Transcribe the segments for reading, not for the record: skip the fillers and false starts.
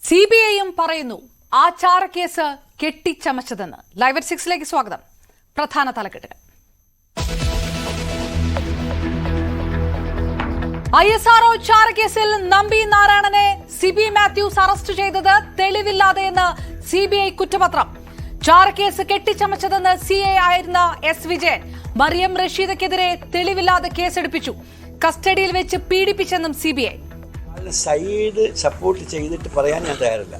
സിബിഐയും പറയുന്നു ആ ചാരക്കേസ് കെട്ടിച്ചമച്ചതെന്ന്. Live at 6 സ്വാഗതം. പ്രധാന തലക്കെട്ടുകൾ. ISRO ചാരക്കേസിൽ നമ്പി നാരായണനെ സിബി മാത്യൂസ് അറസ്റ്റ് ചെയ്തത് തെളിവില്ലാതെയെന്ന് സിബിഐ കുറ്റപത്രം. ചാരക്കേസ് കെട്ടിച്ചമച്ചതെന്ന് CA ആയിരുന്ന S. വിജയൻ മറിയം റഷീദക്കെതിരെ തെളിവില്ലാതെ കേസെടുപ്പിച്ചു. കസ്റ്റഡിയിൽ വെച്ച് പീഡിപ്പിച്ചെന്നും CBI. സൈഡ് സപ്പോർട്ട് ചെയ്തിട്ട് പറയാൻ ഞാൻ തയ്യാറില്ല.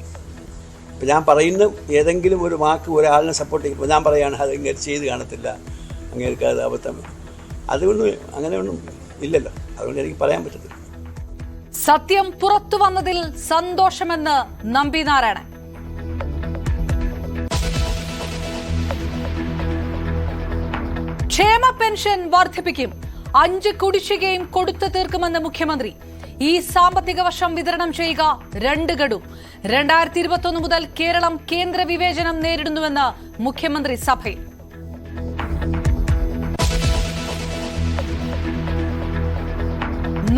ഇപ്പം ഞാൻ പറയുന്ന ഏതെങ്കിലും ഒരു വാക്ക് ഒരാളിനെ സപ്പോർട്ട് ചെയ്യുമ്പോൾ ഞാൻ പറയുകയാണ് അത് ഇങ്ങനെ ചെയ്ത് കാണത്തില്ല, അങ്ങേർക്ക് അത് അബദ്ധം, അതുകൊണ്ടും അങ്ങനെയൊന്നും ഇല്ലല്ലോ, അതുകൊണ്ട് എനിക്ക് പറയാൻ പറ്റത്തില്ല. സത്യം പുറത്തു വന്നതിൽ സന്തോഷമെന്ന് നമ്പി നാരായണൻ. ക്ഷേമ പെൻഷൻ വർദ്ധിപ്പിക്കും, 5 കുടിശ്ശികയും കൊടുത്തു തീർക്കുമെന്ന് മുഖ്യമന്ത്രി. ഈ സാമ്പത്തിക വർഷം വിതരണം ചെയ്യുക 2 ഗഡു. 2021 മുതൽ കേരളം കേന്ദ്ര വിവേചനം നേരിടുന്നുവെന്ന് മുഖ്യമന്ത്രി സഭയിൽ.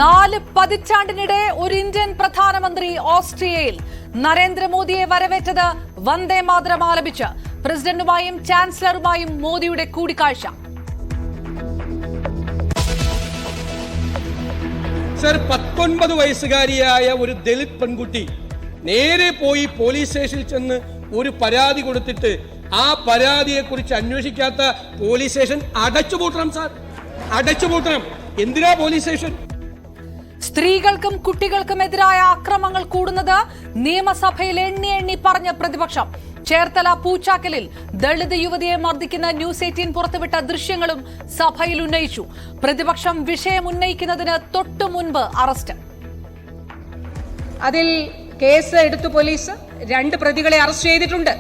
നാല് പതിറ്റാണ്ടിനിടെ ഒരു ഇന്ത്യൻ പ്രധാനമന്ത്രി ഓസ്ട്രിയയിൽ. നരേന്ദ്രമോദിയെ വരവേറ്റത് വന്ദേ മാതരം ആലപിച്ച്. പ്രസിഡന്റുമായും ചാൻസലറുമായും മോദിയുടെ കൂടിക്കാഴ്ച. സർ, 19 വയസ്സുകാരിയായ ഒരു ദളിത് പെൺകുട്ടി നേരെ പോയി പോലീസ് സ്റ്റേഷനിൽ ചെന്ന് ഒരു പരാതി കൊടുത്തിട്ട് ആ പരാതിയെ കുറിച്ച് അന്വേഷിക്കാത്ത പോലീസ് സ്റ്റേഷൻ അടച്ചുപൂട്ടണം. സാർ, അടച്ചുപൂട്ടണം. എന്തിനാ പോലീസ് സ്റ്റേഷൻ? സ്ത്രീകൾക്കും കുട്ടികൾക്കുമെതിരായ അക്രമങ്ങൾ കൂടുന്നത് നിയമസഭയിൽ എണ്ണി പറഞ്ഞ പ്രതിപക്ഷം. ചേർത്തല പൂച്ചാക്കലിൽ ദളിത് യുവതിയെ മർദ്ദിക്കുന്ന ന്യൂസ് 18 പുറത്തുവിട്ട ദൃശ്യങ്ങളും സഭയിൽ ഉന്നയിച്ചു. പ്രതിപക്ഷം വിഷയം ഉന്നയിക്കുന്നതിന് തൊട്ടു മുൻപ് അറസ്റ്റ്. അതിൽ കേസ് എടുത്തു പോലീസ്. 2 പ്രതികളെ അറസ്റ്റ് ചെയ്തിട്ടുണ്ട്.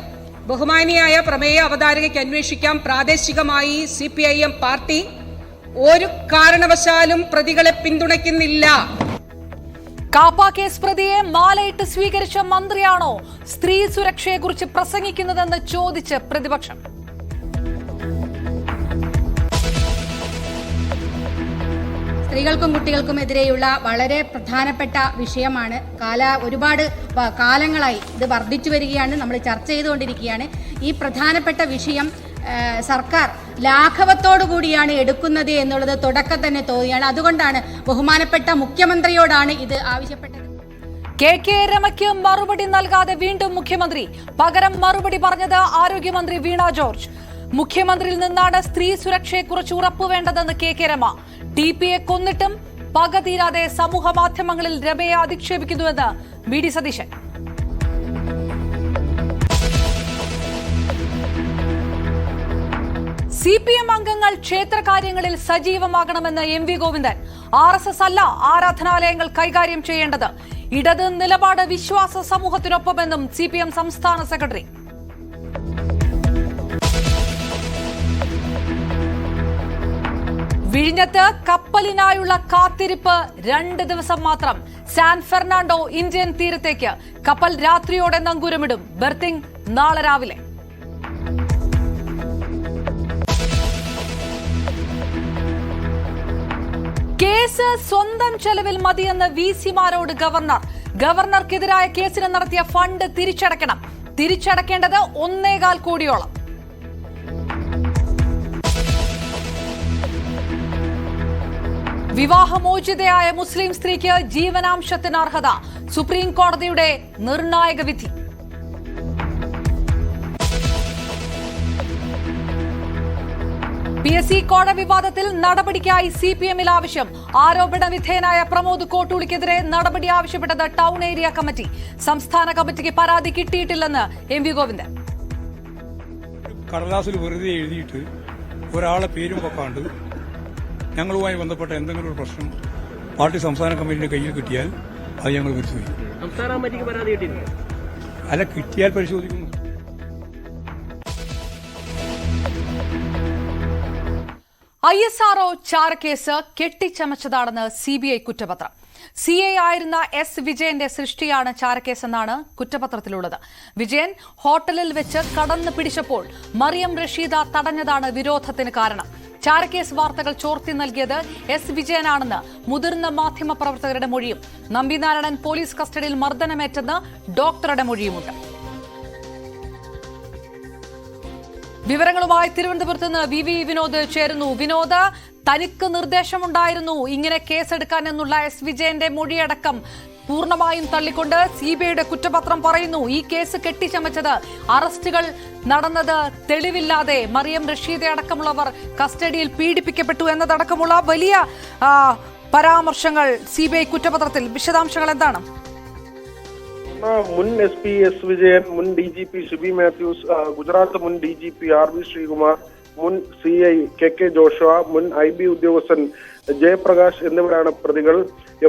ബഹുമാനിയായ പ്രമേയ അവതാരകയ്ക്ക് അന്വേഷിക്കാം. പ്രാദേശികമായി CPIM പാർട്ടി ഒരു കാരണവശാലും പ്രതികളെ പിന്തുണയ്ക്കുന്നില്ല. കാപ്പ കേസ് പ്രതിയെ മാലയിട്ട് സ്വീകരിച്ച മന്ത്രിയാണോ സ്ത്രീ സുരക്ഷയെക്കുറിച്ച് പ്രസംഗിക്കുന്നതെന്ന് ചോദിച്ച് പ്രതിപക്ഷം. സ്ത്രീകൾക്കും കുട്ടികൾക്കുമെതിരെയുള്ള വളരെ പ്രധാനപ്പെട്ട വിഷയമാണ്. ഒരുപാട് കാലങ്ങളായി ഇത് വർദ്ധിച്ചു വരികയാണ്. നമ്മൾ ചർച്ച ചെയ്തുകൊണ്ടിരിക്കുകയാണ്. ഈ പ്രധാനപ്പെട്ട വിഷയം സർക്കാർ ലാഘവത്തോടു കൂടിയാണ് എടുക്കുന്നത് എന്നുള്ളത് തുടക്കം തന്നെ തോന്നിയാണ്. അതുകൊണ്ടാണ് ബഹുമാനപ്പെട്ട മുഖ്യമന്ത്രിയോടാണ് ഇത് ആവശ്യപ്പെട്ടത്. KK രമയ്ക്ക് മറുപടി നൽകാതെ വീണ്ടും മുഖ്യമന്ത്രി. പകരം മറുപടി പറഞ്ഞത് ആരോഗ്യമന്ത്രി വീണ ജോർജ്. മുഖ്യമന്ത്രിയിൽ നിന്നാണ് സ്ത്രീ സുരക്ഷയെക്കുറിച്ച് ഉറപ്പുവേണ്ടതെന്ന് KK രമ. TPയെ കൊന്നിട്ടും പക തീരാതെ സമൂഹ മാധ്യമങ്ങളിൽ രമയെ അധിക്ഷേപിക്കുന്നുവെന്ന് VD സതീശൻ. CPM അംഗങ്ങൾ ക്ഷേത്രകാര്യങ്ങളിൽ സജീവമാകണമെന്ന് MV ഗോവിന്ദൻ. RSS അല്ല ആരാധനാലയങ്ങൾ കൈകാര്യം ചെയ്യേണ്ടത്. ഇടത് നിലപാട് വിശ്വാസ സമൂഹത്തിനൊപ്പമെന്നും CPM സംസ്ഥാന സെക്രട്ടറി. വിഴിഞ്ഞത്ത് കപ്പലിനായുള്ള കാത്തിരിപ്പ് 2 ദിവസം മാത്രം. സാൻ ഫെർണാണ്ടോ ഇന്ത്യൻ തീരത്തേക്ക് കപ്പൽ രാത്രിയോടെ നങ്കൂരമിടും. ബെർത്തിങ് നാളെ രാവിലെ. കേസ് സ്വന്തം ചെലവിൽ മതിയെന്ന് VC-മാരോട് ഗവർണർ. ഗവർണർക്കെതിരായ കേസിന് നടത്തിയ ഫണ്ട് തിരിച്ചടയ്ക്കണം. തിരിച്ചടയ്ക്കേണ്ടത് 1.25 കോടിയോളം. വിവാഹമോചിതയായ മുസ്ലിം സ്ത്രീക്ക് ജീവനാംശത്തിന് അർഹത. സുപ്രീം കോടതിയുടെ നിർണായക വിധി. PSC കോട വിവാദത്തിൽ നടപടിക്കായി CPM-ൽ ആവശ്യം. ആരോപണ വിധേയനായ പ്രമോദ് കോട്ടൂളിക്കെതിരെ നടപടി ആവശ്യപ്പെട്ടത് ടൗൺ ഏരിയ കമ്മിറ്റി. സംസ്ഥാന കമ്മിറ്റിക്ക് പരാതി കിട്ടിയിട്ടില്ലെന്ന് MV ഗോവിന്ദൻ. കടലാസിൽ വെറുതെ എഴുതിയിട്ട് ഒരാളെ പേരും വെക്കാണ്ട് ഞങ്ങളുമായി ബന്ധപ്പെട്ട എന്തെങ്കിലും ഒരു പ്രശ്നം പാർട്ടി സംസ്ഥാന കമ്മിറ്റിയുടെ കയ്യിൽ കിട്ടിയാൽ അത് ഞങ്ങൾ പരിശോധിക്കും. സംസ്ഥാന കമ്മിറ്റിക്ക് പരാതി കിട്ടിയില്ല? അല്ല, കിട്ടിയാൽ പരിശോധിക്കുന്നു. ISRO ചാരക്കേസ് കെട്ടിച്ചമച്ചതാണെന്ന് CBI കുറ്റപത്രം. CA ആയിരുന്ന S. വിജയന്റെ സൃഷ്ടിയാണ് ചാരക്കേസെന്നാണ് കുറ്റപത്രത്തിലുള്ളത്. വിജയൻ ഹോട്ടലിൽ വെച്ച് കടന്നു പിടിച്ചപ്പോൾ മറിയം റഷീദ തടഞ്ഞതാണ് വിരോധത്തിന് കാരണം. ചാരക്കേസ് വാർത്തകൾ ചോർത്തി നൽകിയത് S. വിജയനാണെന്ന് മുതിർന്ന മാധ്യമപ്രവർത്തകരുടെ മൊഴിയും നമ്പിനാരായണൻ പോലീസ് കസ്റ്റഡിയിൽ മർദ്ദനമേറ്റെന്ന് ഡോക്ടറുടെ മൊഴിയുമുണ്ട്. വിവരങ്ങളുമായി തിരുവനന്തപുരത്ത് നിന്ന് VV വിനോദ് ചേരുന്നു. വിനോദ്, തനിക്ക് നിർദ്ദേശമുണ്ടായിരുന്നു ഇങ്ങനെ കേസെടുക്കാൻ എന്നുള്ള S. വിജയന്റെ മൊഴിയടക്കം പൂർണ്ണമായും തള്ളിക്കൊണ്ട് CBIയുടെ കുറ്റപത്രം പറയുന്നു ഈ കേസ് കെട്ടിച്ചമച്ചത്, അറസ്റ്റുകൾ നടന്നത് തെളിവില്ലാതെ, മറിയം റഷീദ അടക്കമുള്ളവർ കസ്റ്റഡിയിൽ പീഡിപ്പിക്കപ്പെട്ടു എന്നതടക്കമുള്ള വലിയ പരാമർശങ്ങൾ CBI കുറ്റപത്രത്തിൽ. വിശദാംശങ്ങൾ എന്താണ്? മുൻ SP S. വിജയൻ, മുൻ DGP സിബി മാത്യൂസ്, ഗുജറാത്ത് മുൻ DGP RV ശ്രീകുമാർ, മുൻ CI KK ജോഷുവ, മുൻ IB ഉദ്യോഗസ്ഥൻ ജയപ്രകാശ് എന്നിവരാണ് പ്രതികൾ.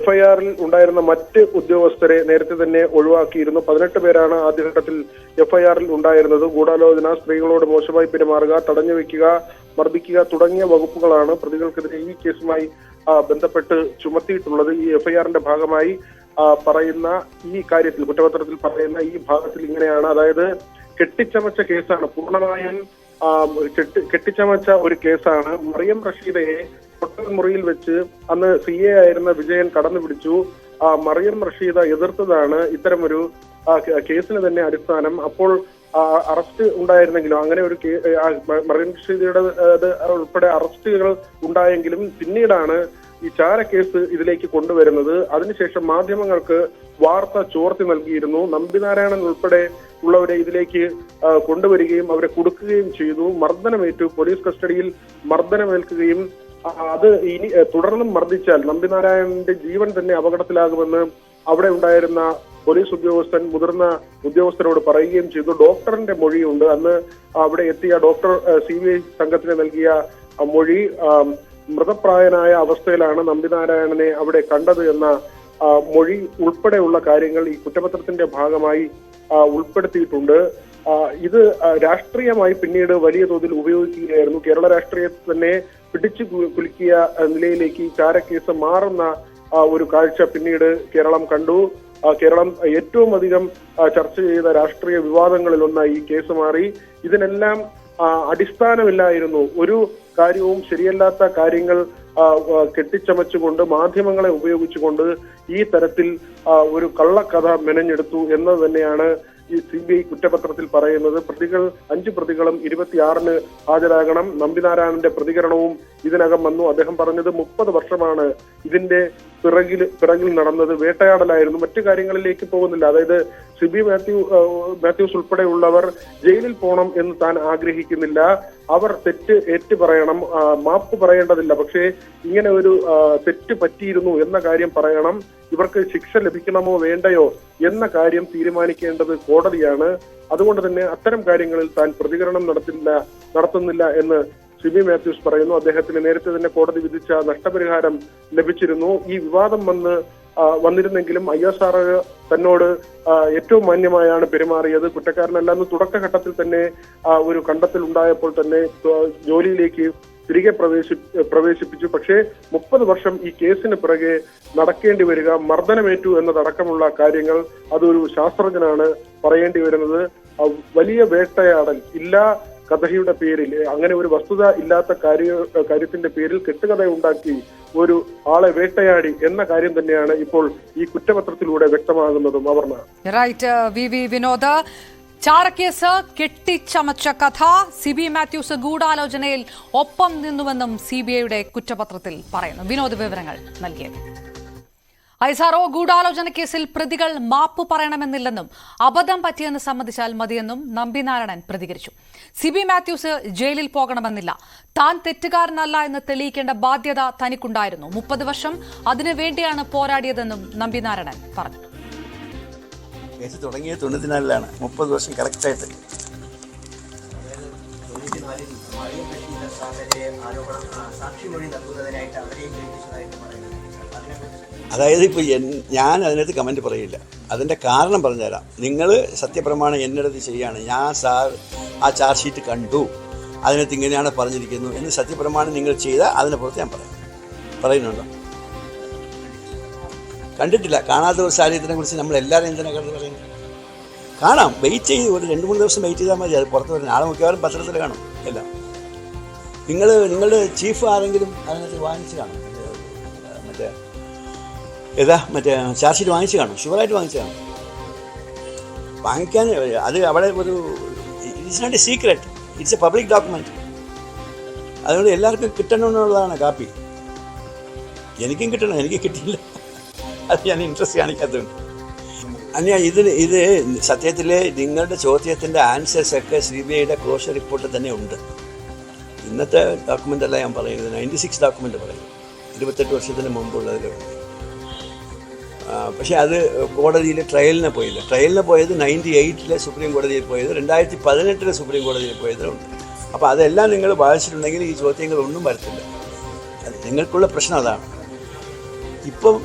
FIR-ൽ ഉണ്ടായിരുന്ന മറ്റ് ഉദ്യോഗസ്ഥരെ നേരത്തെ തന്നെ ഒഴിവാക്കിയിരുന്നു. 18 പേരാണ് ആദ്യഘട്ടത്തിൽ FIR-ൽ ഉണ്ടായിരുന്നത്. ഗൂഢാലോചന, സ്ത്രീകളോട് മോശമായി പെരുമാറുക, തടഞ്ഞു വെക്കുക, മർദ്ദിക്കുക തുടങ്ങിയ വകുപ്പുകളാണ് പ്രതികൾക്കെതിരെ ഈ കേസുമായി ബന്ധപ്പെട്ട് ചുമത്തിയിട്ടുള്ളത്. ഈ FIR-ന്റെ ഭാഗമായി പറയുന്ന ഈ കാര്യത്തിൽ, കുറ്റപത്രത്തിൽ പറയുന്ന ഈ ഭാഗത്തിൽ ഇങ്ങനെയാണ്. അതായത് കെട്ടിച്ചമച്ച കേസാണ്, പൂർണ്ണമായും കെട്ടിച്ചമച്ച ഒരു കേസാണ്. മറിയം റഷീദയെ ഹോട്ടൽ മുറിയിൽ വെച്ച് അന്ന് CA ആയിരുന്ന വിജയൻ കടന്നു പിടിച്ചു. മറിയം റഷീദ എതിർത്തതാണ് ഇത്തരമൊരു കേസിന് തന്നെ അടിസ്ഥാനം. അപ്പോൾ അറസ്റ്റ് ഉണ്ടായിരുന്നെങ്കിലും, അങ്ങനെ ഒരു മറിയം റഷീദയുടെ ഉൾപ്പെടെ അറസ്റ്റുകൾ ഉണ്ടായെങ്കിലും പിന്നീടാണ് ഈ ചാരക്കേസ് ഇതിലേക്ക് കൊണ്ടുവരുന്നത്. അതിനുശേഷം മാധ്യമങ്ങൾക്ക് വാർത്ത ചോർത്തി നൽകിയിരുന്നു. നമ്പിനാരായണൻ ഉൾപ്പെടെ ഉള്ളവരെ ഇതിലേക്ക് കൊണ്ടുവരികയും അവരെ കൊടുക്കുകയും ചെയ്തു. മർദ്ദനമേറ്റു, പോലീസ് കസ്റ്റഡിയിൽ മർദ്ദനമേൽക്കുകയും അത് ഇനി തുടർന്നും മർദ്ദിച്ചാൽ നമ്പിനാരായണന്റെ ജീവൻ തന്നെ അപകടത്തിലാകുമെന്ന് അവിടെ ഉണ്ടായിരുന്ന പോലീസ് ഉദ്യോഗസ്ഥൻ മുതിർന്ന ഉദ്യോഗസ്ഥരോട് പറയുകയും ചെയ്തു. ഡോക്ടറിന്റെ മൊഴിയുണ്ട്. അന്ന് അവിടെ എത്തിയ ഡോക്ടർ CBI സംഘത്തിന് നൽകിയ മൊഴി, മൃതപ്രായനായ അവസ്ഥയിലാണ് നമ്പിനാരായണനെ അവിടെ കണ്ടത് എന്ന മൊഴി ഉൾപ്പെടെയുള്ള കാര്യങ്ങൾ ഈ കുറ്റപത്രത്തിന്റെ ഭാഗമായി ഉൾപ്പെടുത്തിയിട്ടുണ്ട്. ഇത് രാഷ്ട്രീയമായി പിന്നീട് വലിയ തോതിൽ ഉപയോഗിക്കുകയായിരുന്നു. കേരള രാഷ്ട്രീയത്തിൽ തന്നെ പിടിച്ചു കുലുക്കിയ നിലയിലേക്ക് ഈ ചാരക്കേസ് മാറുന്ന ഒരു കാഴ്ച പിന്നീട് കേരളം കണ്ടു. കേരളം ഏറ്റവും അധികം ചർച്ച ചെയ്ത രാഷ്ട്രീയ വിവാദങ്ങളിൽ ഒന്നായി ഈ കേസ് മാറി. ഇതിനെല്ലാം അടിസ്ഥാനമില്ലായിരുന്നു. ഒരു കാര്യവും ശരിയല്ലാത്ത കാര്യങ്ങൾ കെട്ടിച്ചമച്ചുകൊണ്ട് മാധ്യമങ്ങളെ ഉപയോഗിച്ചുകൊണ്ട് ഈ തരത്തിൽ ഒരു കള്ളക്കഥ മെനഞ്ഞെടുത്തു എന്ന് തന്നെയാണ് ഈ CBI കുറ്റപത്രത്തിൽ പറയുന്നത്. 5 പ്രതികളും 26-ന് ഹാജരാകണം. നമ്പിനാരായണന്റെ പ്രതികരണവും ഇതിനകം വന്നു. അദ്ദേഹം പറഞ്ഞത് 30 വർഷമാണ് ഇതിന്റെ പിറകിൽ നടന്നത്, വേട്ടയാടലായിരുന്നു, മറ്റു കാര്യങ്ങളിലേക്ക് പോകുന്നില്ല. അതായത് സിബി മാത്യൂസ് ഉൾപ്പെടെയുള്ളവർ ജയിലിൽ പോകണം എന്ന് താൻ ആഗ്രഹിക്കുന്നില്ല. അവർ തെറ്റ് ഏറ്റു പറയണം, മാപ്പ് പറയേണ്ടതില്ല. പക്ഷേ ഇങ്ങനെ ഒരു തെറ്റ് പറ്റിയിരുന്നു എന്ന കാര്യം പറയണം. ഇവർക്ക് ശിക്ഷ ലഭിക്കണമോ വേണ്ടയോ എന്ന കാര്യം തീരുമാനിക്കേണ്ടത് കോടതിയാണ്. അതുകൊണ്ട് തന്നെ അത്തരം കാര്യങ്ങളിൽ താൻ പ്രതികരണം നടത്തുന്നില്ല എന്ന് സിബി മാത്യൂസ് പറയുന്നു. അദ്ദേഹത്തിന് നേരത്തെ തന്നെ കോടതി വിധിച്ച നഷ്ടപരിഹാരം ലഭിച്ചിരുന്നു. ഈ വിവാദം വന്നിരുന്നെങ്കിലും ISRO തന്നോട് ഏറ്റവും മാന്യമായാണ് പെരുമാറിയത്. കുറ്റക്കാരനല്ലെന്ന് തുടക്കഘട്ടത്തിൽ തന്നെ ഒരു കണ്ടെത്തൽ ഉണ്ടായപ്പോൾ തന്നെ ജോലിയിലേക്ക് തിരികെ പ്രവേശിപ്പിച്ചു. പക്ഷേ 30 വർഷം ഈ കേസിന് പിറകെ നടക്കേണ്ടി വരിക, മർദ്ദനമേറ്റു എന്നതടക്കമുള്ള കാര്യങ്ങൾ അതൊരു ശാസ്ത്രജ്ഞനാണ് പറയേണ്ടി വരുന്നത്. വലിയ വേട്ടയാടൽ കഥയുടെ പേരിൽ, അങ്ങനെ ഒരു വസ്തുത ഇല്ലാത്ത കാര്യത്തിന്റെ പേരിൽ കെട്ടുകഥ ഉണ്ടാക്കി ഒരു ആളെ വേട്ടയാടി എന്ന കാര്യം തന്നെയാണ് ഇപ്പോൾ ഈ കുറ്റപത്രത്തിലൂടെ വ്യക്തമാകുന്നതും. അവർണ റൈറ്റ്. VV വിനോദ്, ചാരക്കേസ് കെട്ടിച്ചമച്ച കഥ, സിബി മാത്യൂസ് ഗൂഢാലോചനയിൽ ഒപ്പം നിന്നുവെന്നും CBIയുടെ കുറ്റപത്രത്തിൽ പറയുന്നു. വിനോദ് വിവരങ്ങൾ നൽകിയത്. ISRO ഗൂഢാലോചന കേസിൽ പ്രതികൾ മാപ്പ് പറയണമെന്നില്ലെന്നും അബദ്ധം പറ്റിയെന്ന് സമ്മതിച്ചാൽ മതിയെന്നും നമ്പിനാരായണൻ പ്രതികരിച്ചു. സിബി മാത്യൂസ് ജയിലിൽ പോകണമെന്നില്ല, താൻ തെറ്റുകാരനല്ല എന്ന് തെളിയിക്കേണ്ട ബാധ്യത തനിക്കുണ്ടായിരുന്നു. 30 വർഷം അതിനുവേണ്ടിയാണ് പോരാടിയതെന്നും നമ്പിനാരായണൻ പറഞ്ഞു. കേസ് തുടങ്ങിയത് 94-ലാണ്. 30 വർഷം കറക്റ്റായിട്ട്. അതായത് ഇപ്പോൾ ഞാൻ അതിനകത്ത് കമൻറ്റ് പറയില്ല. അതിൻ്റെ കാരണം പറഞ്ഞുതരാം. നിങ്ങൾ സത്യപ്രമാണം എന്നടുത്ത് ചെയ്യാണ്. ഞാൻ ആ ചാർജ് ഷീറ്റ് കണ്ടു. അതിനകത്ത് ഇങ്ങനെയാണ് പറഞ്ഞിരിക്കുന്നു എന്ന് സത്യപ്രമാണം നിങ്ങൾ ചെയ്താൽ അതിനെ പുറത്ത് ഞാൻ പറയുന്നുണ്ടോ? കണ്ടിട്ടില്ല. കാണാത്ത ഒരു സാഹചര്യത്തിനെ കുറിച്ച് നമ്മളെല്ലാവരും എന്തിനാണ് കണ്ടു പറയുന്നത്? കാണാം, വെയിറ്റ് ചെയ്ത് ഒരു 2-3 ദിവസം വെയിറ്റ് ചെയ്താൽ മതി, അത് പുറത്ത് വരും. നാളെ മിക്കവാറും പത്രത്തിൽ കാണും എല്ലാം. നിങ്ങളുടെ ചീഫ് ആരെങ്കിലും അതിനകത്ത് വാങ്ങിച്ച് കാണും, മറ്റേ ചാർജ് ഷീറ്റ് വാങ്ങിച്ച് കാണും, ഷുവറായിട്ട് വാങ്ങിച്ച് കാണും. വാങ്ങിക്കാൻ അത് അവിടെ ഒരു it's not a secret, it's a public document. അതുകൊണ്ട് എല്ലാവർക്കും കിട്ടണമെന്നുള്ളതാണ് കാപ്പി. എനിക്കും കിട്ടണം, എനിക്ക് കിട്ടിയില്ല, അത് ഞാൻ ഇൻട്രസ്റ്റ് കാണിക്കാത്തതുകൊണ്ട്. ഇത് സത്യത്തിൽ നിങ്ങളുടെ ചോദ്യത്തിൻ്റെ ആൻസേഴ്സൊക്കെ CBIയുടെ ക്ലോഷർ റിപ്പോർട്ടിൽ തന്നെ ഉണ്ട്. ഇന്നത്തെ ഡോക്യുമെൻ്റ് അല്ല ഞാൻ പറയുന്നത്, 96 ഡോക്യുമെൻ്റ് പറയുന്നത്, 28 വർഷത്തിന് മുമ്പുള്ളതിലുണ്ട്. പക്ഷേ അത് കോടതിയിൽ ട്രയലിന് പോയില്ല. ട്രയലിന് പോയത് 98-ലെ സുപ്രീം കോടതിയിൽ പോയത്, 2018-ലെ സുപ്രീം കോടതിയിൽ പോയതുണ്ട്. അപ്പോൾ അതെല്ലാം നിങ്ങൾ വായിച്ചിട്ടുണ്ടെങ്കിൽ ഈ ചോദ്യങ്ങളൊന്നും വരത്തില്ല. നിങ്ങൾക്കുള്ള പ്രശ്നം അതാണ്. ഇപ്പം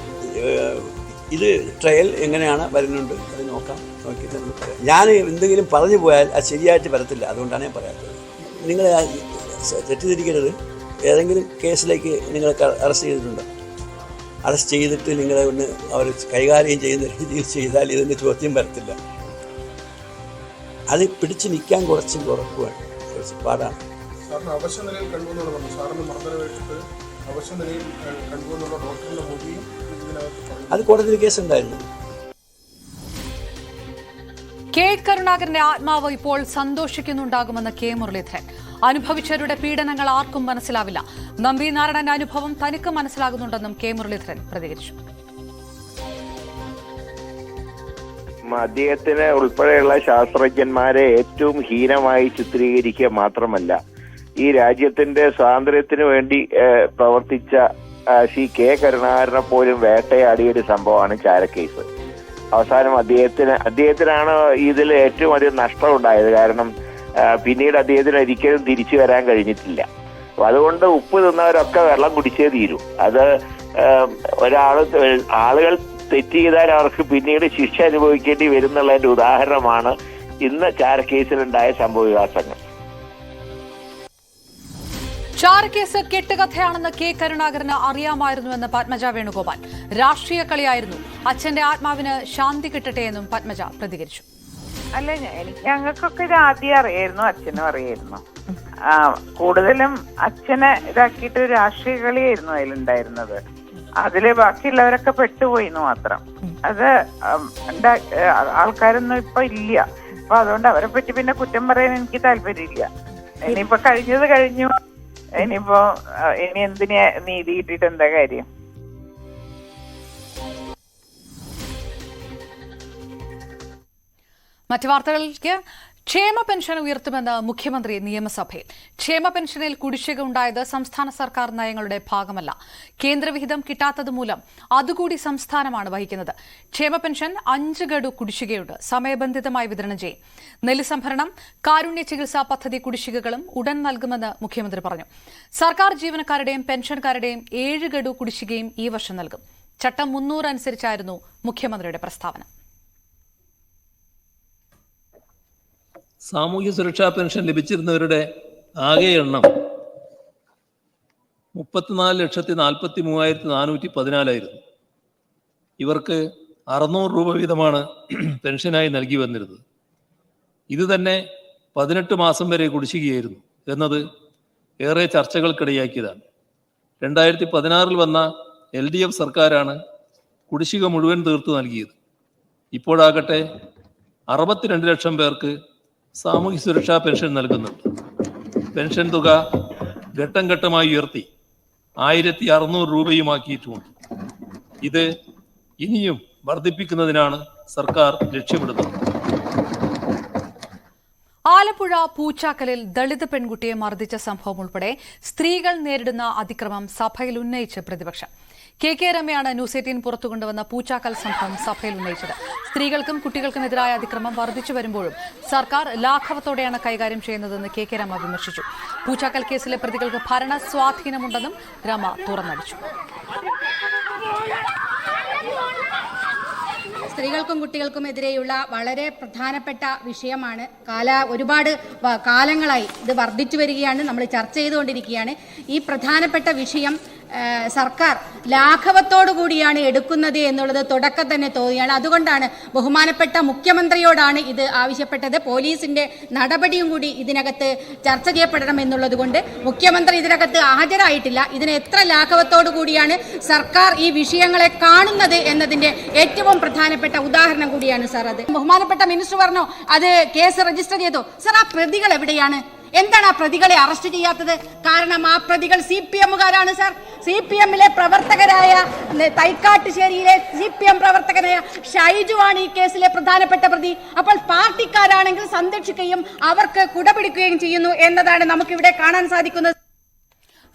ഇത് ട്രയൽ എങ്ങനെയാണ് വരുന്നുണ്ട് അത് നോക്കിയിട്ട് പറയാം. ഞാൻ എന്തെങ്കിലും പറഞ്ഞു പോയാൽ അത് ശരിയായിട്ട് വരത്തില്ല, അതുകൊണ്ടാണ് ഞാൻ പറയാത്തത്. നിങ്ങൾ തെറ്റിദ്ധരിക്കരുത്. ഏതെങ്കിലും കേസിലേക്ക് നിങ്ങൾക്ക് അറസ്റ്റ് ചെയ്തിട്ടുണ്ടോ? അറസ്റ്റ് ചെയ്തിട്ട് നിങ്ങളെ ഒന്ന് അവർ കൈകാര്യം ചെയ്യുന്ന രീതിയിൽ ചെയ്താൽ ഇതിൻ്റെ ചോദ്യം വരത്തില്ല. അത് പിടിച്ച് നിൽക്കാൻ കുറച്ച് ഉറപ്പുമാണ്, കുറച്ച് പാടാണ്. അത് കോടതിയിൽ കേസുണ്ടായിരുന്നു. കെ കരുണാകരന്റെ ആത്മാവ് ഇപ്പോൾ സന്തോഷിക്കുന്നുണ്ടാകുമെന്ന് കെ മുരളീധരൻ. അനുഭവിച്ചവരുടെ പീഡനങ്ങൾ ആർക്കും മനസ്സിലാവില്ല. നമ്പി നാരായണന്റെ അനുഭവം തനിക്ക് മനസ്സിലാകുന്നുണ്ടെന്നും കെ മുരളീധരൻ പ്രതികരിച്ചു. അദ്ദേഹത്തിന് ഉൾപ്പെടെയുള്ള ശാസ്ത്രജ്ഞന്മാരെ ഏറ്റവും ഹീനമായി ചിത്രീകരിക്കുക മാത്രമല്ല, ഈ രാജ്യത്തിന്റെ സ്വാതന്ത്ര്യത്തിന് വേണ്ടി പ്രവർത്തിച്ച ശ്രീ കെ കരുണാകരനെ പോലും വേട്ടയാടിയൊരു സംഭവമാണ് ചാരക്കേസ്. അവസാനം അദ്ദേഹത്തിനാണ് ഇതിൽ ഏറ്റവും അധികം നഷ്ടം ഉണ്ടായത്. കാരണം പിന്നീട് അദ്ദേഹത്തിന് ഒരിക്കലും തിരിച്ചു വരാൻ കഴിഞ്ഞിട്ടില്ല. അതുകൊണ്ട് ഉപ്പ് തിന്നവരൊക്കെ വെള്ളം കുടിച്ചേ തീരൂ. അത് ആളുകൾ തെറ്റ് ചെയ്താൽ അവർക്ക് പിന്നീട് ശിക്ഷ അനുഭവിക്കേണ്ടി വരുന്നുള്ളതിന്റെ ഉദാഹരണമാണ് ഇന്ന് ചാരക്കേസിലുണ്ടായ സംഭവവികാസങ്ങൾ. ചാരക്കേസ് കെട്ടുകഥയാണെന്ന് കെ കരുണാകരന് അറിയാമായിരുന്നുവെന്ന് പത്മജ വേണുഗോപാൽ. രാഷ്ട്രീയ കളിയായിരുന്നു. അച്ഛന്റെ ആത്മാവിന് ശാന്തി കിട്ടട്ടെ എന്നും പത്മജ പ്രതികരിച്ചു. അല്ല, ഞങ്ങൾക്കൊക്കെ ഇത് ആദ്യം അറിയായിരുന്നു, അച്ഛനും അറിയായിരുന്നു. കൂടുതലും അച്ഛനെ ഇതാക്കിയിട്ട് രാഷ്ട്രീയ കളിയായിരുന്നു അതിലുണ്ടായിരുന്നത്. അതില് ബാക്കിയുള്ളവരൊക്കെ പെട്ടുപോയിന്ന് മാത്രം. അത് ആൾക്കാരൊന്നും ഇപ്പൊ ഇല്ല. അപ്പൊ അതുകൊണ്ട് അവരെ പറ്റി പിന്നെ കുറ്റം പറയാൻ എനിക്ക് താല്പര്യമില്ല. ഇനിയിപ്പോ കഴിഞ്ഞത് കഴിഞ്ഞു. ഇനി എന്തിനാ നീതി കിട്ടിയിട്ട് എന്താ കാര്യം? മറ്റു വാർത്തകളിലേക്ക്. ക്ഷേമ പെൻഷൻ ഉയർത്തുമെന്ന് മുഖ്യമന്ത്രി നിയമസഭയിൽ. ക്ഷേമ പെൻഷനിൽ കുടിശ്ശിക ഉണ്ടായത് സംസ്ഥാന സർക്കാർ നയങ്ങളുടെ ഭാഗമല്ല. കേന്ദ്രവിഹിതം കിട്ടാത്തതുമൂലം അതുകൂടി സംസ്ഥാനമാണ് വഹിക്കുന്നത്. ക്ഷേമ പെൻഷൻ 5 ഗഡു കുടിശ്ശികയുണ്ട്. സമയബന്ധിതമായി വിതരണം ചെയ്യും. നെല്ല് സംഭരണം, കാരുണ്യ ചികിത്സാ പദ്ധതി കുടിശ്ശികകളും ഉടൻ നൽകുമെന്ന് മുഖ്യമന്ത്രി പറഞ്ഞു. സർക്കാർ ജീവനക്കാരുടെയും പെൻഷൻകാരുടെയും 7 ഗഡു കുടിശ്ശികയും ഈ വർഷം നൽകും. ചട്ടം 300 അനുസരിച്ചായിരുന്നു മുഖ്യമന്ത്രിയുടെ പ്രസ്താവന. സാമൂഹ്യ സുരക്ഷാ പെൻഷൻ ലഭിച്ചിരുന്നവരുടെ ആകെ എണ്ണം 34,43,414 ഇവർക്ക് 600 രൂപ വീതമാണ് പെൻഷനായി നൽകി വന്നിരുന്നത്. ഇത് തന്നെ 18 മാസം വരെ കുടിശ്ശികയായിരുന്നു എന്നത് ഏറെ ചർച്ചകൾക്കിടയാക്കിയതാണ്. 2016 വന്ന LDF സർക്കാരാണ് കുടിശ്ശിക മുഴുവൻ തീർത്തു നൽകിയത്. ഇപ്പോഴാകട്ടെ 62 ലക്ഷം പേർക്ക് സാമൂഹ്യ സുരക്ഷാ പെൻഷൻ നൽകുന്നുണ്ട്. പെൻഷൻ തുക ഘട്ടം ഘട്ടമായി ഉയർത്തി 1,600 രൂപയുമാക്കിയിട്ടുമുണ്ട്. ഇത് ഇനിയും വർദ്ധിപ്പിക്കുന്നതിനാണ് സർക്കാർ ലക്ഷ്യമിടുന്നത്. ആലപ്പുഴ പൂച്ചാക്കലിൽ ദളിത് പെൺകുട്ടിയെ മർദ്ദിച്ച സംഭവം ഉൾപ്പെടെ സ്ത്രീകൾ നേരിടുന്ന അതിക്രമം സഭയിൽ ഉന്നയിച്ച് പ്രതിപക്ഷം. KK രമയാണ് ന്യൂസ് 18 പുറത്തുകൊണ്ടുവന്ന പൂച്ചാക്കൽ സംഭവം സഭയിൽ ഉന്നയിച്ചത്. സ്ത്രീകൾക്കും കുട്ടികൾക്കുമെതിരായ അതിക്രമം വർദ്ധിച്ചു വരുമ്പോഴും സർക്കാർ ലാഘവത്തോടെയാണ് കൈകാര്യം ചെയ്യുന്നതെന്ന് KK രമ വിമർശിച്ചു. പൂച്ചാക്കൽ കേസിലെ പ്രതികൾക്ക് ഭരണ സ്വാധീനമുണ്ടെന്നും രമ തുറന്നടിച്ചു. സ്ത്രീകൾക്കും കുട്ടികൾക്കും എതിരെയുള്ള വളരെ പ്രധാനപ്പെട്ട വിഷയമാണ്. ഒരുപാട് കാലങ്ങളായി ഇത് വർദ്ധിച്ചു വരികയാണ്, നമ്മൾ ചർച്ച ചെയ്തുകൊണ്ടിരിക്കുകയാണ്. ഈ പ്രധാനപ്പെട്ട വിഷയം സർക്കാർ ലാഘവത്തോടു കൂടിയാണ് എടുക്കുന്നത് എന്നുള്ളത് തുടക്കം തന്നെ തോന്നിയാണ്. അതുകൊണ്ടാണ് ബഹുമാനപ്പെട്ട മുഖ്യമന്ത്രിയോടാണ് ഇത് ആവശ്യപ്പെട്ടത്. പോലീസിന്റെ നടപടിയും കൂടി ഇതിനകത്ത് ചർച്ച ചെയ്യപ്പെടണം എന്നുള്ളത് കൊണ്ട് മുഖ്യമന്ത്രി ഇതിനകത്ത് ഹാജരായിട്ടില്ല. ഇതിന് എത്ര ലാഘവത്തോടു കൂടിയാണ് സർക്കാർ ഈ വിഷയങ്ങളെ കാണുന്നത് എന്നതിന്റെ ഏറ്റവും പ്രധാനപ്പെട്ട ഉദാഹരണം കൂടിയാണ് സാർ അത്. ബഹുമാനപ്പെട്ട മിനിസ്റ്റർ പറഞ്ഞു അത് കേസ് രജിസ്റ്റർ ചെയ്തു. സാർ, ആ പ്രതികൾ എവിടെയാണ്? എന്താണ് ആ പ്രതികളെ അറസ്റ്റ് ചെയ്യാത്തത്? കാരണം ആ പ്രതികൾ CPM-കാരാണ് സാർ. CPM-ലെ പ്രവർത്തകരായ തൈക്കാട്ടുശ്ശേരിയിലെ CPM പ്രവർത്തകനായ ഷൈജു ആണ് ഈ കേസിലെ പ്രധാനപ്പെട്ട പ്രതി. അപ്പോൾ പാർട്ടിക്കാരാണെങ്കിൽ സംരക്ഷിക്കുകയും അവർക്ക് കുടപിടിക്കുകയും ചെയ്യുന്നു എന്നതാണ് നമുക്കിവിടെ കാണാൻ സാധിക്കുന്നത്.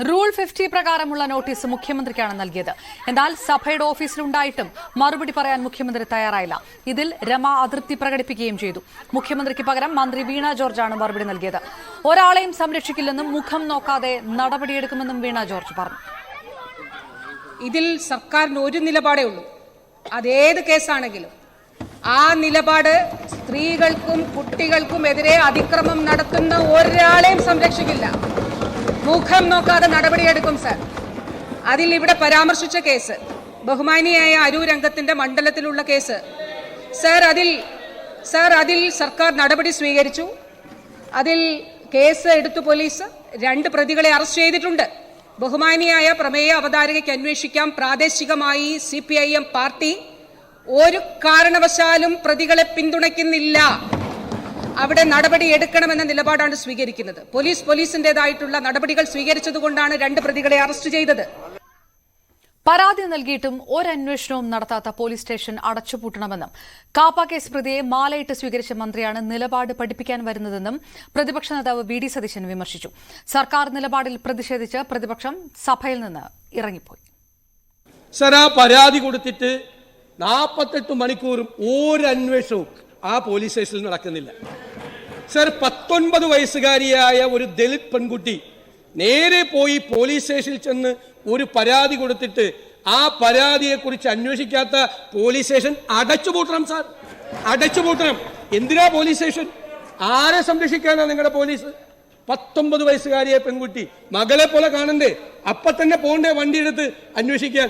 റൂൾ 50 പ്രകാരമുള്ള നോട്ടീസ് മുഖ്യമന്ത്രിക്കാണ് നൽകിയത്. എന്നാൽ സഭയുടെ ഓഫീസിലുണ്ടായിട്ടും മറുപടി പറയാൻ മുഖ്യമന്ത്രി തയ്യാറായില്ല. ഇതിൽ രമ അതൃപ്തി പ്രകടിപ്പിക്കുകയും ചെയ്തു. മുഖ്യമന്ത്രിക്ക് പകരം മന്ത്രി വീണ ജോർജാണ് മറുപടി നൽകിയത്. ഒരാളെയും സംരക്ഷിക്കില്ലെന്നും മുഖം നോക്കാതെ നടപടിയെടുക്കുമെന്നും വീണ ജോർജ് പറഞ്ഞു. ഇതിൽ സർക്കാരിന് ഒരു നിലപാടേ ഉള്ളൂ. അതേത് കേസാണെങ്കിലും ആ നിലപാട് സ്ത്രീകൾക്കും കുട്ടികൾക്കും എതിരെ അതിക്രമം നടത്തുന്ന ഒരാളെയും സംരക്ഷിക്കില്ല. മുഖം നോക്കാതെ നടപടിയെടുക്കും സർ. അതിൽ ഇവിടെ പരാമർശിച്ച കേസ്, ബഹുമാനിയായ അരൂരംഗത്തിന്റെ മണ്ഡലത്തിലുള്ള കേസ് സർ, അതിൽ സർക്കാർ നടപടി സ്വീകരിച്ചു. അതിൽ കേസ് എടുത്തു പോലീസ് 2 പ്രതികളെ അറസ്റ്റ് ചെയ്തിട്ടുണ്ട്. ബഹുമാനിയായ പ്രമേയ അവതാരകയ്ക്ക് അന്വേഷിക്കാം. പ്രാദേശികമായി CPIM പാർട്ടി ഒരു കാരണവശാലും പ്രതികളെ പിന്തുണയ്ക്കുന്നില്ല. അവിടെ നടപടി എടുക്കണമെന്ന നിലപാടാണ് സ്വീകരിക്കുന്നത്. പോലീസിന്റേതായിട്ടുള്ള നടപടികൾ സ്വീകരിച്ചതുകൊണ്ടാണ് 2 പ്രതികളെ അറസ്റ്റ് ചെയ്തത്. പരാതി നൽകിയിട്ടും ഒരന്വേഷണവും നടത്താത്ത പോലീസ് സ്റ്റേഷൻ അടച്ചുപൂട്ടണമെന്നും കാപ്പ കേസ് പ്രതിയെ മാലയിട്ട് സ്വീകരിച്ച മന്ത്രിയാണ് നിലപാട് പഠിപ്പിക്കാൻ വരുന്നതെന്നും പ്രതിപക്ഷ നേതാവ് VD സതീശൻ വിമർശിച്ചു. സർക്കാർ നിലപാടിൽ പ്രതിഷേധിച്ച് പ്രതിപക്ഷം സഭയിൽ നിന്ന് ഇറങ്ങിപ്പോയി. സർ, ആ പരാതി കൊടുത്തിട്ട് 48 മണിക്കൂറും ഒരു അന്വേഷണവും ആ പോലീസ് സ്റ്റേഷനിൽ നടക്കുന്നില്ല. സർ, 19 വയസ്സുകാരിയായ ഒരു ദളിത് പെൺകുട്ടി നേരെ പോയി പോലീസ് സ്റ്റേഷനിൽ ചെന്ന് ഒരു പരാതി കൊടുത്തിട്ട് ആ പരാതിയെക്കുറിച്ച് അന്വേഷിക്കാത്ത പോലീസ് സ്റ്റേഷൻ അടച്ചുപൂട്ടണം സാർ, അടച്ചുപൂട്ടണം. എന്തിനാ പോലീസ് സ്റ്റേഷൻ? ആരെ സംരക്ഷിക്കാനാണ് നിങ്ങളുടെ പോലീസ്? 19 വയസ്സുകാരിയായ പെൺകുട്ടി മകളെ പോലെ കാണണ്ടേ? അപ്പൊ തന്നെ പോണ്ടേ വണ്ടിയെടുത്ത് അന്വേഷിക്കാൻ?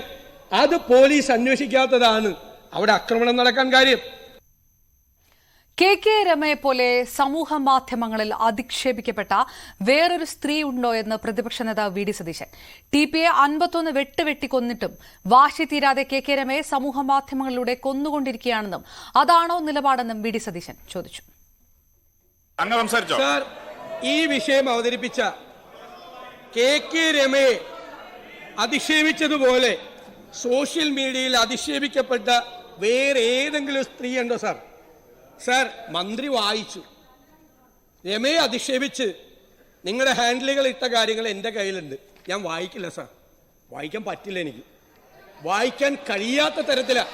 അത് പോലീസ് അന്വേഷിക്കാത്തതാണ് അവിടെ ആക്രമണം നടക്കാൻ കാര്യം. KK രമയെ പോലെ സമൂഹ മാധ്യമങ്ങളിൽ അധിക്ഷേപിക്കപ്പെട്ട വേറൊരു സ്ത്രീ ഉണ്ടോ എന്ന് പ്രതിപക്ഷ നേതാവ് VD സതീശൻ. TPയെ 51 വെട്ടുവെട്ടി കൊന്നിട്ടും വാശി തീരാതെ KK രമയെ സമൂഹ മാധ്യമങ്ങളിലൂടെ കൊന്നുകൊണ്ടിരിക്കുകയാണെന്നും അതാണോ നിലപാടെന്നും VD സതീശൻ ചോദിച്ചു. സാർ, ഈ വിഷയം അവതരിപ്പിച്ച KK രമയെ അധിക്ഷേപിച്ചതുപോലെ സോഷ്യൽ മീഡിയയിൽ അധിക്ഷേപിക്കപ്പെട്ട വേറെ ഏതെങ്കിലും സ്ത്രീ ഉണ്ടോ സാർ? സാർ, മന്ത്രി വായിച്ചു. രമയെ അധിക്ഷേപിച്ച് നിങ്ങളുടെ ഹാൻഡിലുകൾ ഇട്ട കാര്യങ്ങൾ എൻ്റെ കയ്യിലുണ്ട്. ഞാൻ വായിക്കില്ല സാർ, വായിക്കാൻ പറ്റില്ല, എനിക്ക് വായിക്കാൻ കഴിയാത്ത തരത്തിലാണ്.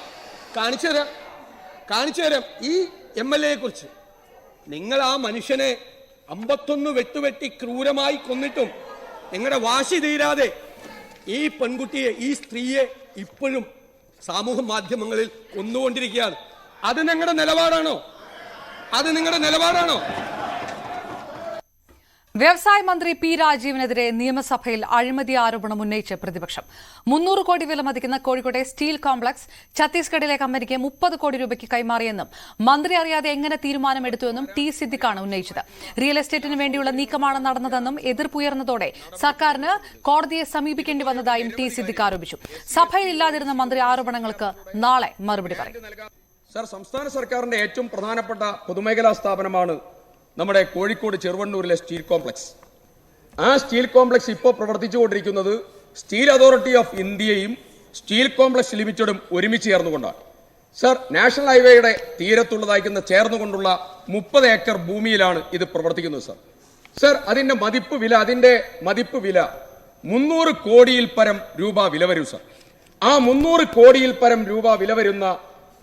കാണിച്ചു തരാം ഈ MLA കുറിച്ച്. നിങ്ങൾ ആ മനുഷ്യനെ 51 വെട്ടുവെട്ടി ക്രൂരമായി കൊന്നിട്ടും നിങ്ങളുടെ വാശി തീരാതെ ഈ പെൺകുട്ടിയെ, ഈ സ്ത്രീയെ ഇപ്പോഴും സാമൂഹ്യ മാധ്യമങ്ങളിൽ കൊന്നുകൊണ്ടിരിക്കുകയാണ്. അത് നിങ്ങളുടെ നിലപാടാണോ? അത് നിങ്ങളുടെ നിലപാടാണോ? വ്യവസായ മന്ത്രി P രാജീവിനെതിരെ നിയമസഭയിൽ അഴിമതി ആരോപണം ഉന്നയിച്ച് പ്രതിപക്ഷം. 300 കോടി വില മതിക്കുന്ന കോഴിക്കോട്ടെ സ്റ്റീൽ കോംപ്ലക്സ് ഛത്തീസ്ഗഡിലെ കമ്പനിക്ക് 30 കോടി രൂപയ്ക്ക് കൈമാറിയെന്നും മന്ത്രി അറിയാതെ എങ്ങനെ തീരുമാനമെടുത്തുവെന്നും T സിദ്ദിഖാണ് ഉന്നയിച്ചത്. റിയൽ എസ്റ്റേറ്റിന് വേണ്ടിയുള്ള നീക്കമാണ് നടന്നതെന്നും എതിർപ്പുയർന്നതോടെ സർക്കാരിന് കോടതിയെ സമീപിക്കേണ്ടി വന്നതായും T സിദ്ദിഖ് ആരോപിച്ചു. സഭയിൽ ഇല്ലാതിരുന്ന മന്ത്രി ആരോപണങ്ങൾക്ക് നാളെ മറുപടി പറയും. സർ, സംസ്ഥാന സർക്കാരിന്റെ ഏറ്റവും പ്രധാനപ്പെട്ട പൊതുമേഖലാ സ്ഥാപനമാണ് നമ്മുടെ കോഴിക്കോട് ചെറുവണ്ണൂരിലെ സ്റ്റീൽ കോംപ്ലക്സ്. ആ സ്റ്റീൽ കോംപ്ലക്സ് ഇപ്പോൾ പ്രവർത്തിച്ചുകൊണ്ടിരിക്കുന്നത് സ്റ്റീൽ അതോറിറ്റി ഓഫ് ഇന്ത്യയും സ്റ്റീൽ കോംപ്ലക്സ് ലിമിറ്റഡും ഒരുമിച്ച് ചേർന്നുകൊണ്ടാണ്. സർ, നാഷണൽ ഹൈവേയുടെ തീരത്തുള്ളതായിരിക്കുന്ന ചേർന്നുകൊണ്ടുള്ള 30 ഏക്കർ ഭൂമിയിലാണ് ഇത് പ്രവർത്തിക്കുന്നത്. സർ, അതിന്റെ മതിപ്പ് വില 300 കോടിയിൽ പരം രൂപ വില വരും. സർ, ആ 300 കോടിയിൽ പരം രൂപ വില വരുന്ന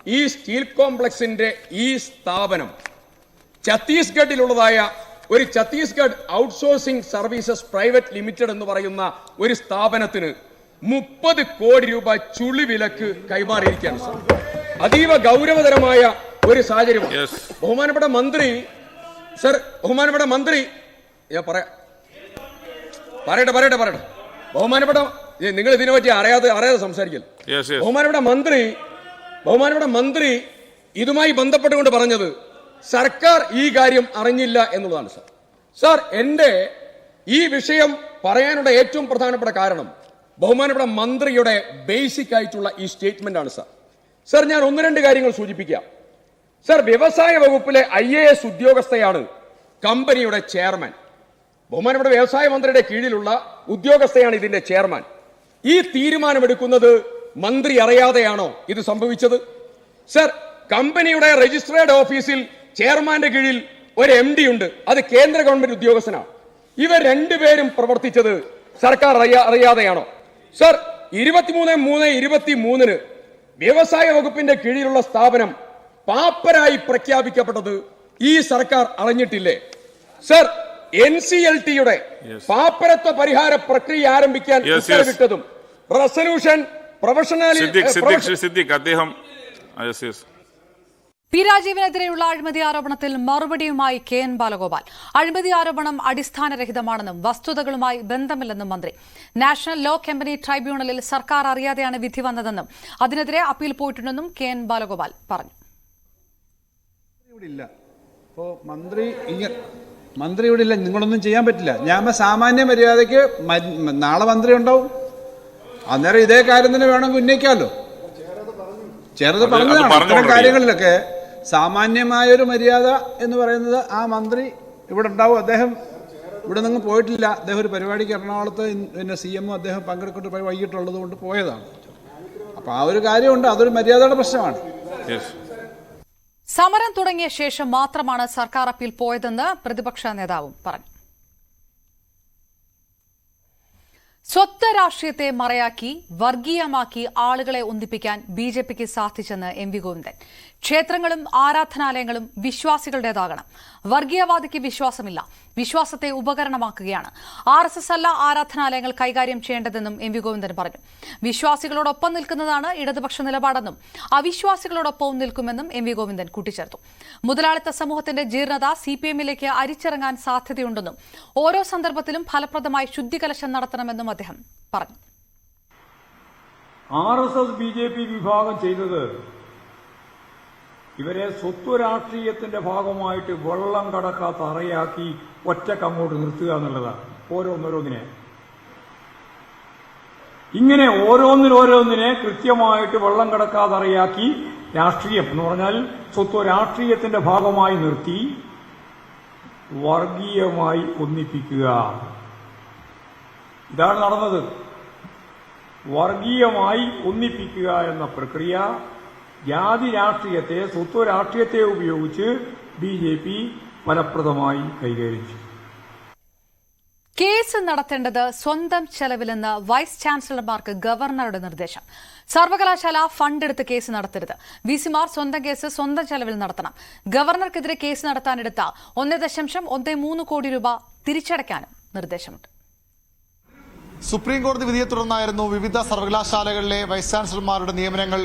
ഈ സ്റ്റീൽ കോംപ്ലക്സിന്റെ ഈ സ്ഥാപനം ഛത്തീസ്ഗഡിലുള്ളതായ ഒരു Chhattisgarh outsourcing services private limited എന്ന് പറയുന്ന ഒരു സ്ഥാപനത്തിന് 30 കോടി രൂപ ചുളി വിലക്ക് കൈമാറിയിരിക്കുകയാണ്. അതീവ ഗൗരവതരമായ ഒരു സാഹചര്യമാണ്. ബഹുമാനപ്പെട്ട മന്ത്രി ഞാൻ പറയട്ടെ ബഹുമാനപ്പെട്ട നിങ്ങൾ ഇതിനെ പറ്റി അറിയാതെ സംസാരിക്കൽ. ബഹുമാനപ്പെട്ട മന്ത്രി ഇതുമായി ബന്ധപ്പെട്ടുകൊണ്ട് പറഞ്ഞത് സർക്കാർ ഈ കാര്യം അറിഞ്ഞില്ല എന്നുള്ളതാണ്. സാർ എന്റെ ഈ വിഷയം പറയാനുള്ള ഏറ്റവും പ്രധാനപ്പെട്ട കാരണം ബഹുമാനപ്പെട്ട മന്ത്രിയുടെ ബേസിക് ആയിട്ടുള്ള ഈ സ്റ്റേറ്റ്മെന്റ് ആണ്. സാർ ഞാൻ 1-2 കാര്യങ്ങൾ സൂചിപ്പിക്കാം. സാർ, വ്യവസായ വകുപ്പിലെ IAS ഉദ്യോഗസ്ഥയാണ് കമ്പനിയുടെ ചെയർമാൻ. ബഹുമാനപ്പെട്ട വ്യവസായ മന്ത്രിയുടെ കീഴിലുള്ള ഉദ്യോഗസ്ഥയാണ് ഇതിന്റെ ചെയർമാൻ. ഈ തീരുമാനമെടുക്കുന്നത് മന്ത്രി അറിയാതെയാണോ ഇത് സംഭവിച്ചത്? സർ, കമ്പനിയുടെ രജിസ്ട്രേഡ് ഓഫീസിൽ ചെയർമാന്റെ കീഴിൽ ഒരു MD ഉണ്ട്, അത് കേന്ദ്ര ഗവൺമെന്റ് ഉദ്യോഗസ്ഥനാണ്. ഇവർ രണ്ടുപേരും പ്രവർത്തിച്ചത് സർക്കാർ അറിയാതെയാണോ? സർ, 23/3/23 വ്യവസായ വകുപ്പിന്റെ കീഴിലുള്ള സ്ഥാപനം പാപ്പരായി പ്രഖ്യാപിക്കപ്പെട്ടത് ഈ സർക്കാർ അറിഞ്ഞിട്ടില്ലേ? സർ, NCLT-യുടെ പാപ്പരത്വ പരിഹാര പ്രക്രിയ ആരംഭിക്കാൻ ഉത്തരവിട്ടതും റെസല്യൂഷൻ പി രാജീവിനെതിരെയുള്ള അഴിമതി ആരോപണത്തിൽ മറുപടിയുമായി KN ബാലഗോപാൽ. അഴിമതി ആരോപണം അടിസ്ഥാനരഹിതമാണെന്നും വസ്തുതകളുമായി ബന്ധമില്ലെന്നും മന്ത്രി. നാഷണൽ ലോ കമ്പനി ട്രൈബ്യൂണലിൽ സർക്കാർ അറിയാതെയാണ് വിധി വന്നതെന്നും അതിനെതിരെ അപ്പീൽ പോയിട്ടുണ്ടെന്നും KN ബാലഗോപാൽ പറഞ്ഞു. മന്ത്രി ഇവിടെ ഇല്ല, നിങ്ങളൊന്നും ചെയ്യാൻ പറ്റില്ല. ഞാൻ സാമാന്യ മര്യാദയ്ക്ക് നാളെ മന്ത്രി ഉണ്ടാവും, അന്നേരം ഇതേ കാര്യം തന്നെ വേണമെങ്കിൽ ഉന്നയിക്കാമല്ലോ. ചേർത്ത് പറഞ്ഞതാണ്. ഇത്തരം കാര്യങ്ങളിലൊക്കെ സാമാന്യമായൊരു മര്യാദ എന്ന് പറയുന്നത് ആ മന്ത്രി ഇവിടെ ഉണ്ടാവും. അദ്ദേഹം ഇവിടെ നിന്ന് പോയിട്ടില്ല, അദ്ദേഹം ഒരു പരിപാടിക്ക് എറണാകുളത്ത് പിന്നെ CM അദ്ദേഹം പങ്കെടുക്കേണ്ട വൈകിട്ടുള്ളത് കൊണ്ട് പോയതാണ്. അപ്പൊ ആ ഒരു കാര്യമുണ്ട്, അതൊരു മര്യാദയുടെ പ്രശ്നമാണ്. സമരം തുടങ്ങിയ ശേഷം മാത്രമാണ് സർക്കാർ അപ്പീൽ പോയതെന്ന് പ്രതിപക്ഷ നേതാവും പറഞ്ഞു. സ്വത്ത് രാഷ്ട്രീയത്തെ മറയാക്കി വർഗീയമാക്കി ആളുകളെ ഒന്നിപ്പിക്കാൻ BJPക്ക് സാധിച്ചെന്ന് MV ഗോവിന്ദൻ. ക്ഷേത്രങ്ങളും ആരാധനാലയങ്ങളും വിശ്വാസികളുടേതാകണം. വർഗീയവാദിക്ക് വിശ്വാസമില്ല, വിശ്വാസത്തെ ഉപകരണമാക്കുകയാണ്. RSS അല്ല ആരാധനാലയങ്ങൾ കൈകാര്യം ചെയ്യേണ്ടതെന്നും MV ഗോവിന്ദൻ പറഞ്ഞു. വിശ്വാസികളോടൊപ്പം നിൽക്കുന്നതാണ് ഇടതുപക്ഷ നിലപാടെന്നും അവിശ്വാസികളോടൊപ്പവും നിൽക്കുമെന്നും MV ഗോവിന്ദൻ കൂട്ടിച്ചേർത്തു. മുതലാളിത്ത സമൂഹത്തിന്റെ ജീർണത CPM-ലേക്ക് അരിച്ചിറങ്ങാൻ സാധ്യതയുണ്ടെന്നും ഓരോ സന്ദർഭത്തിലും ഫലപ്രദമായി ശുദ്ധികലശം നടത്തണമെന്നും അദ്ദേഹം പറഞ്ഞു. RSS BJP വിഭാഗം ചെയ്തത് ഇവരെ സ്വത്വ രാഷ്ട്രീയത്തിന്റെ ഭാഗമായിട്ട് വെള്ളം കടക്കാത്ത അറയാക്കി ഒറ്റക്കങ്ങോട്ട് നിർത്തുക എന്നുള്ളതാണ്. ഓരോന്നിനെ ഇങ്ങനെ ഓരോന്നിനെ കൃത്യമായിട്ട് വെള്ളം കടക്കാതെ അറയാക്കി രാഷ്ട്രീയം എന്ന് പറഞ്ഞാൽ സ്വത്വ രാഷ്ട്രീയത്തിന്റെ ഭാഗമായി നിർത്തി വർഗീയമായി ഒന്നിപ്പിക്കുക. ഇതാണ് നടന്നത്. വർഗീയമായി ഒന്നിപ്പിക്കുക എന്ന പ്രക്രിയ ജാതി രാഷ്ട്രീയത്തെ സ്വത്വ രാഷ്ട്രീയത്തെ ഉപയോഗിച്ച് BJP ഫലപ്രദമായി കൈകാര്യം ചെയ്തു. കേസ് നടത്തേണ്ടത് സ്വന്തം ചെലവിലെന്ന് വൈസ് ചാൻസലർമാർക്ക് ഗവർണറുടെ നിർദ്ദേശം. സർവകലാശാല ഫണ്ടെടുത്ത് കേസ് നടത്തരുത്. VC-മാർ സ്വന്തം കേസ് സ്വന്തം ചെലവിൽ നടത്തണം. ഗവർണർക്കെതിരെ കേസ് നടത്താനെടുത്ത 1.13 കോടി രൂപ തിരിച്ചടയ്ക്കാനും നിർദ്ദേശമുണ്ട്. സുപ്രീം കോടതി വിധിയെ തുടർന്നായിരുന്നു വിവിധ സർവകലാശാലകളിലെ വൈസ് ചാൻസലർമാരുടെ നിയമനങ്ങൾ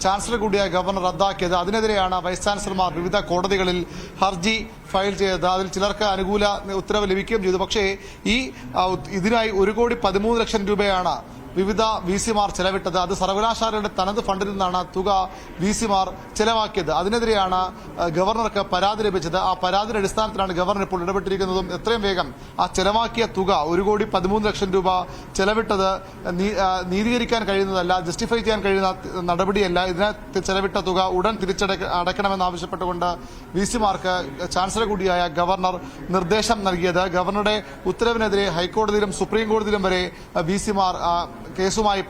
ചാൻസലർ കൂടിയായ ഗവർണർ റദ്ദാക്കിയത്. അതിനെതിരെയാണ് വൈസ് ചാൻസലർമാർ വിവിധ കോടതികളിൽ ഹർജി ഫയൽ ചെയ്തത്. അതിൽ ചിലർക്ക് അനുകൂല ഉത്തരവ് ലഭിക്കുകയും ചെയ്തു. പക്ഷേ ഇതിനായി 1,13,00,000 രൂപയാണ് വിവിധ VC-മാർ ചെലവിട്ടത്. അത് സർവകലാശാലയുടെ തനത് ഫണ്ടിൽ നിന്നാണ് തുക VC-മാർ ചെലവാക്കിയത്. അതിനെതിരെയാണ് ഗവർണർക്ക് പരാതി ലഭിച്ചത്. ആ പരാതിയുടെ അടിസ്ഥാനത്തിലാണ് ഗവർണർ ഇപ്പോൾ ഇടപെട്ടിരിക്കുന്നതും എത്രയും വേഗം ആ ചെലവാക്കിയ തുക 1,13,00,000 രൂപ ചെലവിട്ടത് നീതീകരിക്കാൻ കഴിയുന്നതല്ല, ജസ്റ്റിഫൈ ചെയ്യാൻ കഴിയുന്ന നടപടിയല്ല. ഇതിനെ ചെലവിട്ട തുക ഉടൻ തിരിച്ചടയ്ക്കണമെന്നാവശ്യപ്പെട്ടുകൊണ്ട് VC-മാർക്ക് ചാൻസലർ കൂടിയായ ഗവർണർ നിർദ്ദേശം നൽകിയത്. ഗവർണറുടെ ഉത്തരവിനെതിരെ ഹൈക്കോടതിയിലും സുപ്രീം കോടതിയിലും വരെ VC-മാർ കേസുമായി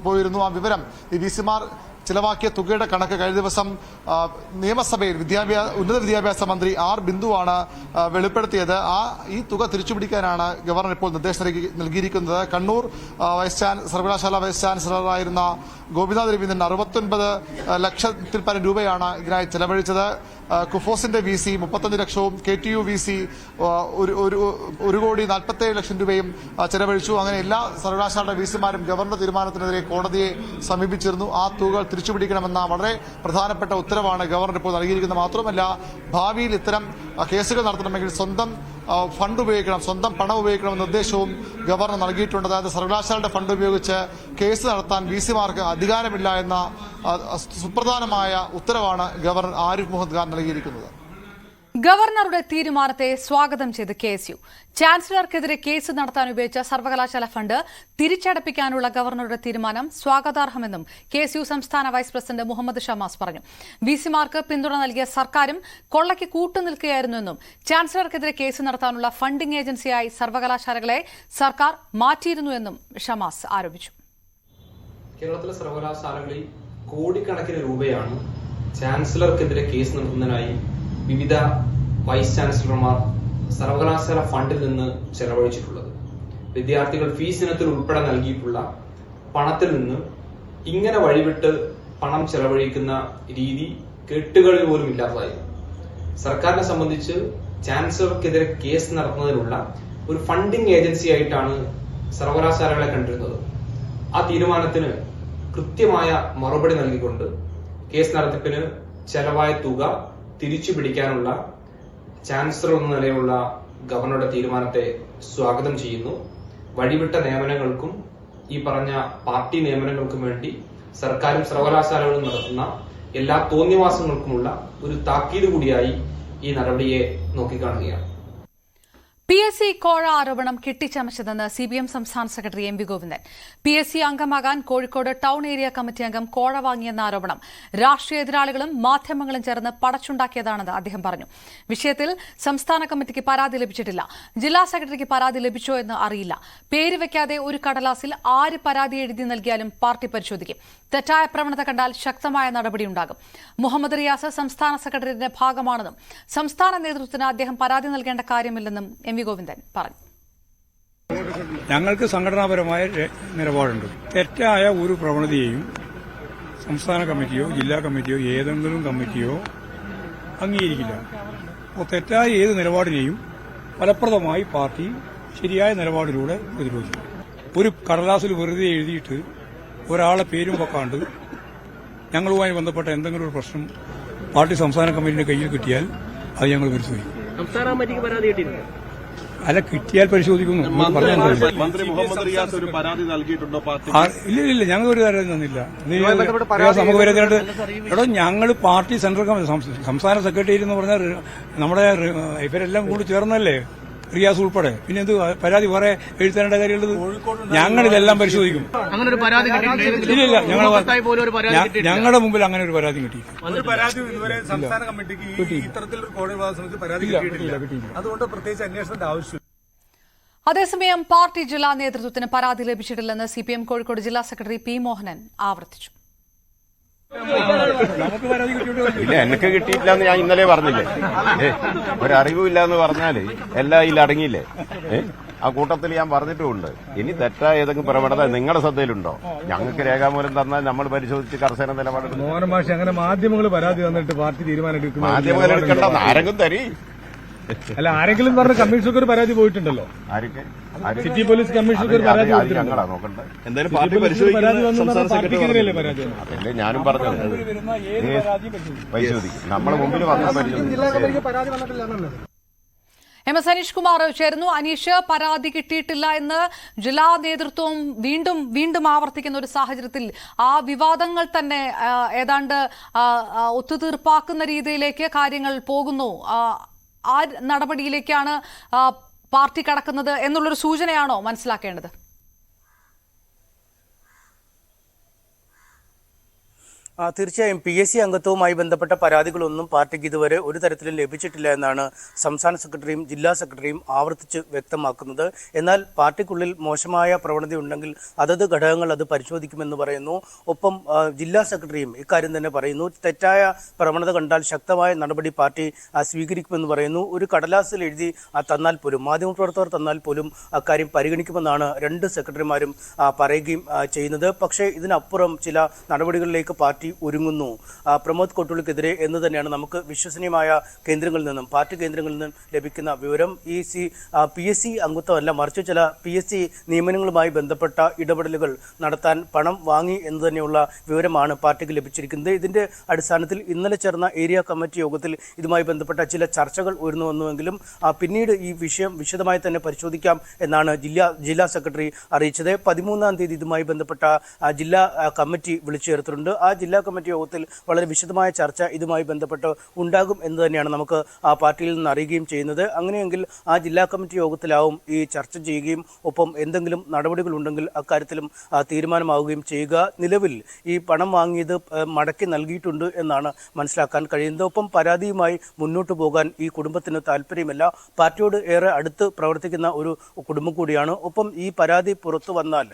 പോയിരുന്നു. ആ വിവരം ഈ VC-മാർ ചിലവാക്കിയ തുകയുടെ കണക്ക് കഴിഞ്ഞ ദിവസം നിയമസഭയിൽ ഉന്നത വിദ്യാഭ്യാസ മന്ത്രി R. ബിന്ദുവാണ് വെളിപ്പെടുത്തിയത്. ഈ തുക തിരിച്ചുപിടിക്കാനാണ് ഗവർണർ ഇപ്പോൾ നിർദ്ദേശം നൽകിയിരിക്കുന്നത്. കണ്ണൂർ സർവകലാശാല വൈസ് ചാൻസലറായിരുന്ന ഗോപിനാഥ് രവീന്ദ്രൻ 69 ലക്ഷത്തിൽ പരം രൂപയാണ് ഇതിനായി ചെലവഴിച്ചത്. കുഫോസിന്റെ VC 35 ലക്ഷവും KTU VC 1,47,00,000 രൂപയും ചെലവഴിച്ചു. അങ്ങനെ എല്ലാ സർവകലാശാലയുടെ VC-മാരും ഗവർണർ തീരുമാനത്തിനെതിരെ കോടതിയെ സമീപിച്ചിരുന്നു. ആ തുക തിരിച്ചുപിടിക്കണമെന്ന വളരെ പ്രധാനപ്പെട്ട ഉത്തരവാണ് ഗവർണർ ഇപ്പോൾ നൽകിയിരിക്കുന്നത്. മാത്രമല്ല, ഭാവിയിൽ ഇത്തരം കേസുകൾ നടത്തണമെങ്കിൽ സ്വന്തം ഫണ്ട് ഉപയോഗിക്കണം, സ്വന്തം പണം ഉപയോഗിക്കണമെന്ന നിർദ്ദേശവും ഗവർണർ നൽകിയിട്ടുണ്ട്. അതായത് സർവകലാശാലയുടെ ഫണ്ട് ഉപയോഗിച്ച് കേസ് നടത്താൻ VC-മാർക്ക് അധികാരമില്ല എന്ന സുപ്രധാനമായ ഉത്തരവാണ് ഗവർണർ ആരിഫ് മുഹമ്മദ് ഖാൻ നൽകിയിരിക്കുന്നത്. ഗവർണറുടെ തീരുമാനത്തെ സ്വാഗതം ചെയ്ത് KSU. ചാൻസലർക്കെതിരെ കേസ് നടത്താൻ ഉപയോഗിച്ച സർവകലാശാല ഫണ്ട് തിരിച്ചടപ്പിക്കാനുള്ള ഗവർണറുടെ തീരുമാനം സ്വാഗതാർഹമെന്നും KSU സംസ്ഥാന വൈസ് പ്രസിഡന്റ് മുഹമ്മദ് ഷമാസ് പറഞ്ഞു. VC-മാർക്ക് പിന്തുണ നൽകിയ സർക്കാരും കൊള്ളയ്ക്ക് കൂട്ടുനിൽക്കുകയായിരുന്നുവെന്നും ചാൻസലർക്കെതിരെ കേസ് നടത്താനുള്ള ഫണ്ടിംഗ് ഏജൻസിയായി സർവകലാശാലകളെ സർക്കാർ മാറ്റിയിരുന്നുവെന്നും ഷമാസ് ആരോപിച്ചു. കേരളത്തിലെ സർവകലാശാലകളിൽ കോടിക്കണക്കിന് രൂപയാണ് ചാൻസലർക്കെതിരെ കേസ് നടത്തുന്നതിനായി വിവിധ വൈസ് ചാൻസലർമാർ സർവകലാശാല ഫണ്ടിൽ നിന്ന് ചെലവഴിച്ചിട്ടുള്ളത്. വിദ്യാർത്ഥികൾ ഫീസ് ഇനത്തിൽ ഉൾപ്പെടെ നൽകിയിട്ടുള്ള പണത്തിൽ നിന്ന് ഇങ്ങനെ വഴിവിട്ട് പണം ചെലവഴിക്കുന്ന രീതി കെട്ടുകളിൽ പോലും ഇല്ലാത്തതായിരുന്നു. സർക്കാരിനെ സംബന്ധിച്ച് ചാൻസലർക്കെതിരെ കേസ് നടത്തുന്നതിനുള്ള ഒരു ഫണ്ടിംഗ് ഏജൻസി ആയിട്ടാണ് സർവകലാശാലകളെ കണ്ടിരുന്നത്. ആ തീരുമാനത്തിന് കൃത്യമായ മറുപടി നൽകിക്കൊണ്ട് കേസ് നടത്തിപ്പിന് ചെലവായ തുക തിരിച്ചു പിടിക്കാനുള്ള ചാൻസലർ എന്ന നിലയിലുള്ള ഗവർണറുടെ തീരുമാനത്തെ സ്വാഗതം ചെയ്യുന്നു. വഴിവിട്ട നിയമനങ്ങൾക്കും ഈ പറഞ്ഞ പാർട്ടി നിയമനങ്ങൾക്കും വേണ്ടി സർക്കാരും സർവകലാശാലകളും നടത്തുന്ന എല്ലാ തോന്നിവാസങ്ങൾക്കുമുള്ള ഒരു താക്കീത് കൂടിയായി ഈ നടപടിയെ നോക്കിക്കാണുകയാണ്. PSC കോഴ ആരോപണം കെട്ടിച്ചമച്ചതെന്ന് CPM സംസ്ഥാന സെക്രട്ടറി MV ഗോവിന്ദൻ. PSC അംഗമാകാൻ കോഴിക്കോട് ടൌൺ ഏരിയ കമ്മിറ്റി അംഗം കോഴ വാങ്ങിയെന്ന ആരോപണം രാഷ്ട്രീയ എതിരാളികളും മാധ്യമങ്ങളും ചേർന്ന് പടച്ചുണ്ടാക്കിയതാണെന്ന് അദ്ദേഹം പറഞ്ഞു. വിഷയത്തിൽ സംസ്ഥാന കമ്മിറ്റിക്ക് പരാതി ലഭിച്ചിട്ടില്ല. ജില്ലാ സെക്രട്ടറിക്ക് പരാതി ലഭിച്ചോ എന്ന് അറിയില്ല. പേര് വയ്ക്കാതെ ഒരു കടലാസിൽ ആര് പരാതി എഴുതി നൽകിയാലും പാർട്ടി പരിശോധിക്കും. തെറ്റായ പ്രവണത കണ്ടാൽ ശക്തമായ നടപടിയുണ്ടാകും. മുഹമ്മദ് റിയാസ് സംസ്ഥാന സെക്രട്ടറിയുടെ ഭാഗമാണെന്നും സംസ്ഥാന നേതൃത്വത്തിന് അദ്ദേഹം പരാതി നൽകേണ്ട കാര്യമില്ലെന്നും MV ഗോവിന്ദൻ പറഞ്ഞു. ഞങ്ങൾക്ക് സംഘടനാപരമായ നിലപാടുണ്ട്. തെറ്റായ ഒരു പ്രവണതയെയും സംസ്ഥാന കമ്മിറ്റിയോ ജില്ലാ കമ്മിറ്റിയോ ഏതെങ്കിലും കമ്മിറ്റിയോ അംഗീകരിക്കില്ല. അപ്പോൾ തെറ്റായ ഏത് നിലപാടിനെയും ഫലപ്രദമായി പാർട്ടി ശരിയായ നിലപാടിലൂടെ പ്രതിരോധിക്കും. ഒരു കടലാസിൽ വെറുതെ എഴുതിയിട്ട് ഒരാളെ പേരും വെക്കാണ്ട് ഞങ്ങളുമായി ബന്ധപ്പെട്ട എന്തെങ്കിലും ഒരു പ്രശ്നം പാർട്ടി സംസ്ഥാന കമ്മിറ്റിയുടെ കയ്യിൽ കിട്ടിയാൽ അത് ഞങ്ങൾ പരിശോധിക്കും. സംസ്ഥാന കമ്മിറ്റിക്ക് പരാതി കിട്ടിയിട്ടുണ്ട്. അല്ല, കിട്ടിയാൽ പരിശോധിക്കുന്നു. മന്ത്രി മുഹമ്മദ് റിയാസ് ഒരു പരാതി നൽകിയിട്ടുണ്ടോ പാർട്ടി? ഇല്ല, ഞങ്ങൾ ഒരു പരാതി തന്നില്ല. നമുക്ക് വരുന്നതായിട്ട് എടോ, ഞങ്ങൾ പാർട്ടി സെൻട്രൽ സംസ്ഥാന സെക്രട്ടേറിയറ്റ് എന്ന് പറഞ്ഞാൽ നമ്മുടെ ഇവരെല്ലാം കൂടി ചേർന്നല്ലേ, റിയാസ് ഉൾപ്പെടെ. പിന്നെ എന്ത് പരാതി വേറെ എഴുതേണ്ട കാര്യമുള്ളത്? ഞങ്ങൾ ഇതെല്ലാം പരിശോധിക്കും. ഇല്ല, ഞങ്ങളുടെ മുമ്പിൽ അങ്ങനെ ഒരു പരാതി കിട്ടിയില്ല. അതുകൊണ്ട് പ്രത്യേകിച്ച് അന്വേഷണത്തിന്റെ ആവശ്യം. അതേസമയം പാർട്ടി ജില്ലാ നേതൃത്വത്തിന് പരാതി ലഭിച്ചിട്ടില്ലെന്ന് CPM കോഴിക്കോട് ജില്ലാ സെക്രട്ടറി P മോഹനൻ ആവർത്തിച്ചു. ഇല്ല, എനിക്ക് കിട്ടിയിട്ടില്ലെന്ന് ഞാൻ ഇന്നലെ പറഞ്ഞില്ലേ. ഒരറിവുമില്ല എന്ന് പറഞ്ഞാല് എല്ലാം ഇതിൽ അടങ്ങിയില്ലേ. ആ കൂട്ടത്തിൽ ഞാൻ പറഞ്ഞിട്ടുമുണ്ട്. ഇനി തെറ്റായ ഏതെങ്കിലും പ്രവണത നിങ്ങളുടെ ശ്രദ്ധയിലുണ്ടോ? ഞങ്ങൾക്ക് രേഖാമൂലം തന്നാൽ നമ്മൾ പരിശോധിച്ച് കർശന നിലപാടെടുക്കും. മോഹൻ മാഷ്, അങ്ങനെ മാധ്യമങ്ങൾ പരാതി തന്നിട്ട് പാർട്ടി തീരുമാനം എടുക്കും. മാധ്യമങ്ങൾ എടുക്കേണ്ട ആരെങ്കിലും തരി. അല്ല, ആരെങ്കിലും പറഞ്ഞ കമ്മീഷണർക്ക് ഒരു പരാതി പോയിട്ടുണ്ടല്ലോ. സിറ്റി പോലീസ് കമ്മീഷണർക്ക് ഒരു പരാതി ഞങ്ങളാ നോക്കണ്ടേ. എന്തായാലും പാർട്ടി പാർട്ടിക്കെതിരെയല്ലേ പരാതി? അതല്ലേ ഞാനും പറഞ്ഞത്. പരിശോധിക്കും. നമ്മളെ മുമ്പിൽ വന്ന് പരിശോധിക്കും. MS അനീഷ് കുമാർ ചേരുന്നു. അനീഷ്, പരാതി കിട്ടിയിട്ടില്ല എന്ന് ജില്ലാ നേതൃത്വം വീണ്ടും ആവർത്തിക്കുന്ന ഒരു സാഹചര്യത്തിൽ ആ വിവാദങ്ങൾ തന്നെ ഏതാണ്ട് ഒത്തുതീർപ്പാക്കുന്ന രീതിയിലേക്ക് കാര്യങ്ങൾ പോകുന്നു. ആ നടപടിയിലേക്കാണ് പാർട്ടി കടക്കുന്നത് എന്നുള്ളൊരു സൂചനയാണോ മനസ്സിലാക്കേണ്ടത്? തീർച്ചയായും PSC അംഗത്വവുമായി ബന്ധപ്പെട്ട പരാതികളൊന്നും പാർട്ടിക്ക് ഇതുവരെ ഒരു തരത്തിലും ലഭിച്ചിട്ടില്ല എന്നാണ് സംസ്ഥാന സെക്രട്ടറിയും ജില്ലാ സെക്രട്ടറിയും ആവർത്തിച്ച് വ്യക്തമാക്കുന്നത്. എന്നാൽ പാർട്ടിക്കുള്ളിൽ മോശമായ പ്രവണതയുണ്ടെങ്കിൽ അതത് ഘടകങ്ങൾ അത് പരിശോധിക്കുമെന്ന് പറയുന്നു. ഒപ്പം ജില്ലാ സെക്രട്ടറിയും ഇക്കാര്യം തന്നെ പറയുന്നു. തെറ്റായ പ്രവണത കണ്ടാൽ ശക്തമായ നടപടി പാർട്ടി സ്വീകരിക്കുമെന്ന് പറയുന്നു. ഒരു കടലാസിൽ എഴുതി തന്നാൽ പോലും, മാധ്യമപ്രവർത്തകർ തന്നാൽ പോലും അക്കാര്യം പരിഗണിക്കുമെന്നാണ് രണ്ട് സെക്രട്ടറിമാരും പറയുകയും ചെയ്യുന്നത്. പക്ഷേ ഇതിനപ്പുറം ചില നടപടികളിലേക്ക് പാർട്ടി ഒരുങ്ങുന്നു. പ്രമോദ് കൊട്ടൂളിക്കെതിരെ എന്ന് തന്നെയാണ് നമുക്ക് വിശ്വസനീയമായ കേന്ദ്രങ്ങളിൽ നിന്നും, പാർട്ടി കേന്ദ്രങ്ങളിൽ നിന്നും ലഭിക്കുന്ന വിവരം. ഈ PSC അംഗത്വമല്ല, മറിച്ച് ചില PSC നിയമനങ്ങളുമായി ബന്ധപ്പെട്ട ഇടപെടലുകൾ നടത്താൻ പണം വാങ്ങി എന്ന് തന്നെയുള്ള വിവരമാണ് പാർട്ടിക്ക് ലഭിച്ചിരിക്കുന്നത്. ഇതിന്റെ അടിസ്ഥാനത്തിൽ ഇന്നലെ ചേർന്ന ഏരിയ കമ്മിറ്റി യോഗത്തിൽ ഇതുമായി ബന്ധപ്പെട്ട ചില ചർച്ചകൾ ഉയർന്നു വന്നുവെങ്കിലും പിന്നീട് ഈ വിഷയം വിശദമായി തന്നെ പരിശോധിക്കാം എന്നാണ് ജില്ലാ സെക്രട്ടറി അറിയിച്ചത്. 13-ാം തീയതി ഇതുമായി ബന്ധപ്പെട്ട ജില്ലാ കമ്മിറ്റി വിളിച്ചു ചേർത്തിട്ടുണ്ട്. ആ ജില്ലാ കമ്മിറ്റി യോഗത്തിൽ വളരെ വിശദമായ ചർച്ച ഇതുമായി ബന്ധപ്പെട്ട് ഉണ്ടാകും എന്ന് തന്നെയാണ് നമുക്ക് പാർട്ടിയിൽ നിന്ന് അറിയുകയും ചെയ്യുന്നത്. അങ്ങനെയെങ്കിൽ ആ ജില്ലാ കമ്മിറ്റി യോഗത്തിലാവും ഈ ചർച്ച ചെയ്യുകയും ഒപ്പം എന്തെങ്കിലും നടപടികൾ ഉണ്ടെങ്കിൽ അക്കാര്യത്തിലും തീരുമാനമാവുകയും ചെയ്യുക. നിലവിൽ ഈ പണം വാങ്ങിയത് മടക്കി നൽകിയിട്ടുണ്ട് എന്നാണ് മനസ്സിലാക്കാൻ കഴിയുന്നത്. ഒപ്പം പരാതിയുമായി മുന്നോട്ട് പോകാൻ ഈ കുടുംബത്തിന് താല്പര്യമില്ല. പാർട്ടിയോട് ഏറെ അടുത്ത് പ്രവർത്തിക്കുന്ന ഒരു കുടുംബം കൂടിയാണ്. ഒപ്പം ഈ പരാതി പുറത്തു വന്നാൽ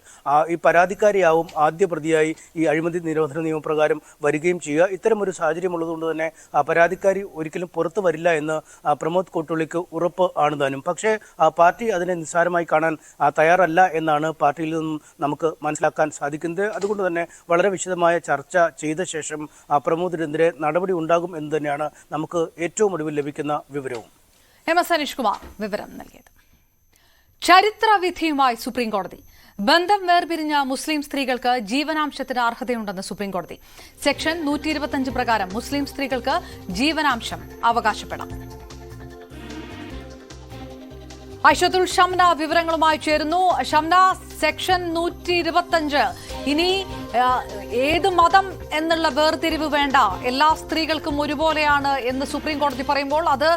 ഈ പരാതിക്കാരിയാവും ആദ്യ പ്രതിയായി ഈ അഴിമതി നിരോധന നിയമപ്രകാരം വരികയും ചെയ്യുക. ഇത്തരമൊരു സാഹചര്യം ഉള്ളതുകൊണ്ട് തന്നെ പരാതിക്കാരി ഒരിക്കലും പുറത്തു വരില്ല എന്ന് പ്രമോദ് കൊട്ടൂളിക്ക് ഉറപ്പ് ആണ് താനും. പക്ഷേ പാർട്ടി അതിനെ നിസ്സാരമായി കാണാൻ തയ്യാറല്ല എന്നാണ് പാർട്ടിയിൽ നിന്നും നമുക്ക് മനസ്സിലാക്കാൻ സാധിക്കുന്നത്. അതുകൊണ്ട് തന്നെ വളരെ വിശദമായ ചർച്ച ചെയ്ത ശേഷം പ്രമോദിനെതിരെ നടപടി ഉണ്ടാകും എന്ന് തന്നെയാണ് നമുക്ക് ഏറ്റവും ഒടുവിൽ ലഭിക്കുന്ന വിവരവും. MS അനീഷ് കുമാർ വിവരം നൽകിയത്. ചരിത്രവിധിയുമായി സുപ്രീംകോടതി. ബന്ധം വേർപിരിഞ്ഞ മുസ്ലിം സ്ത്രീകൾക്ക് ജീവനാംശത്തിന് അർഹതയുണ്ടെന്ന് സുപ്രീംകോടതി. സെക്ഷൻ 125 പ്രകാരം മുസ്ലിം സ്ത്രീകൾക്ക് ജീവനാംശം അവകാശപ്പെടാം. ഐഷത്തുൽ ഷംന വിവരങ്ങളുമായി ചേരുന്നു. ഷംന, സെക്ഷൻ 125 ഇനി ഏത് മതം എന്നുള്ള വേർതിരിവ് വേണ്ട, എല്ലാ സ്ത്രീകൾക്കും ഒരുപോലെയാണ് എന്ന് സുപ്രീം കോടതി പറയുമ്പോൾ അത്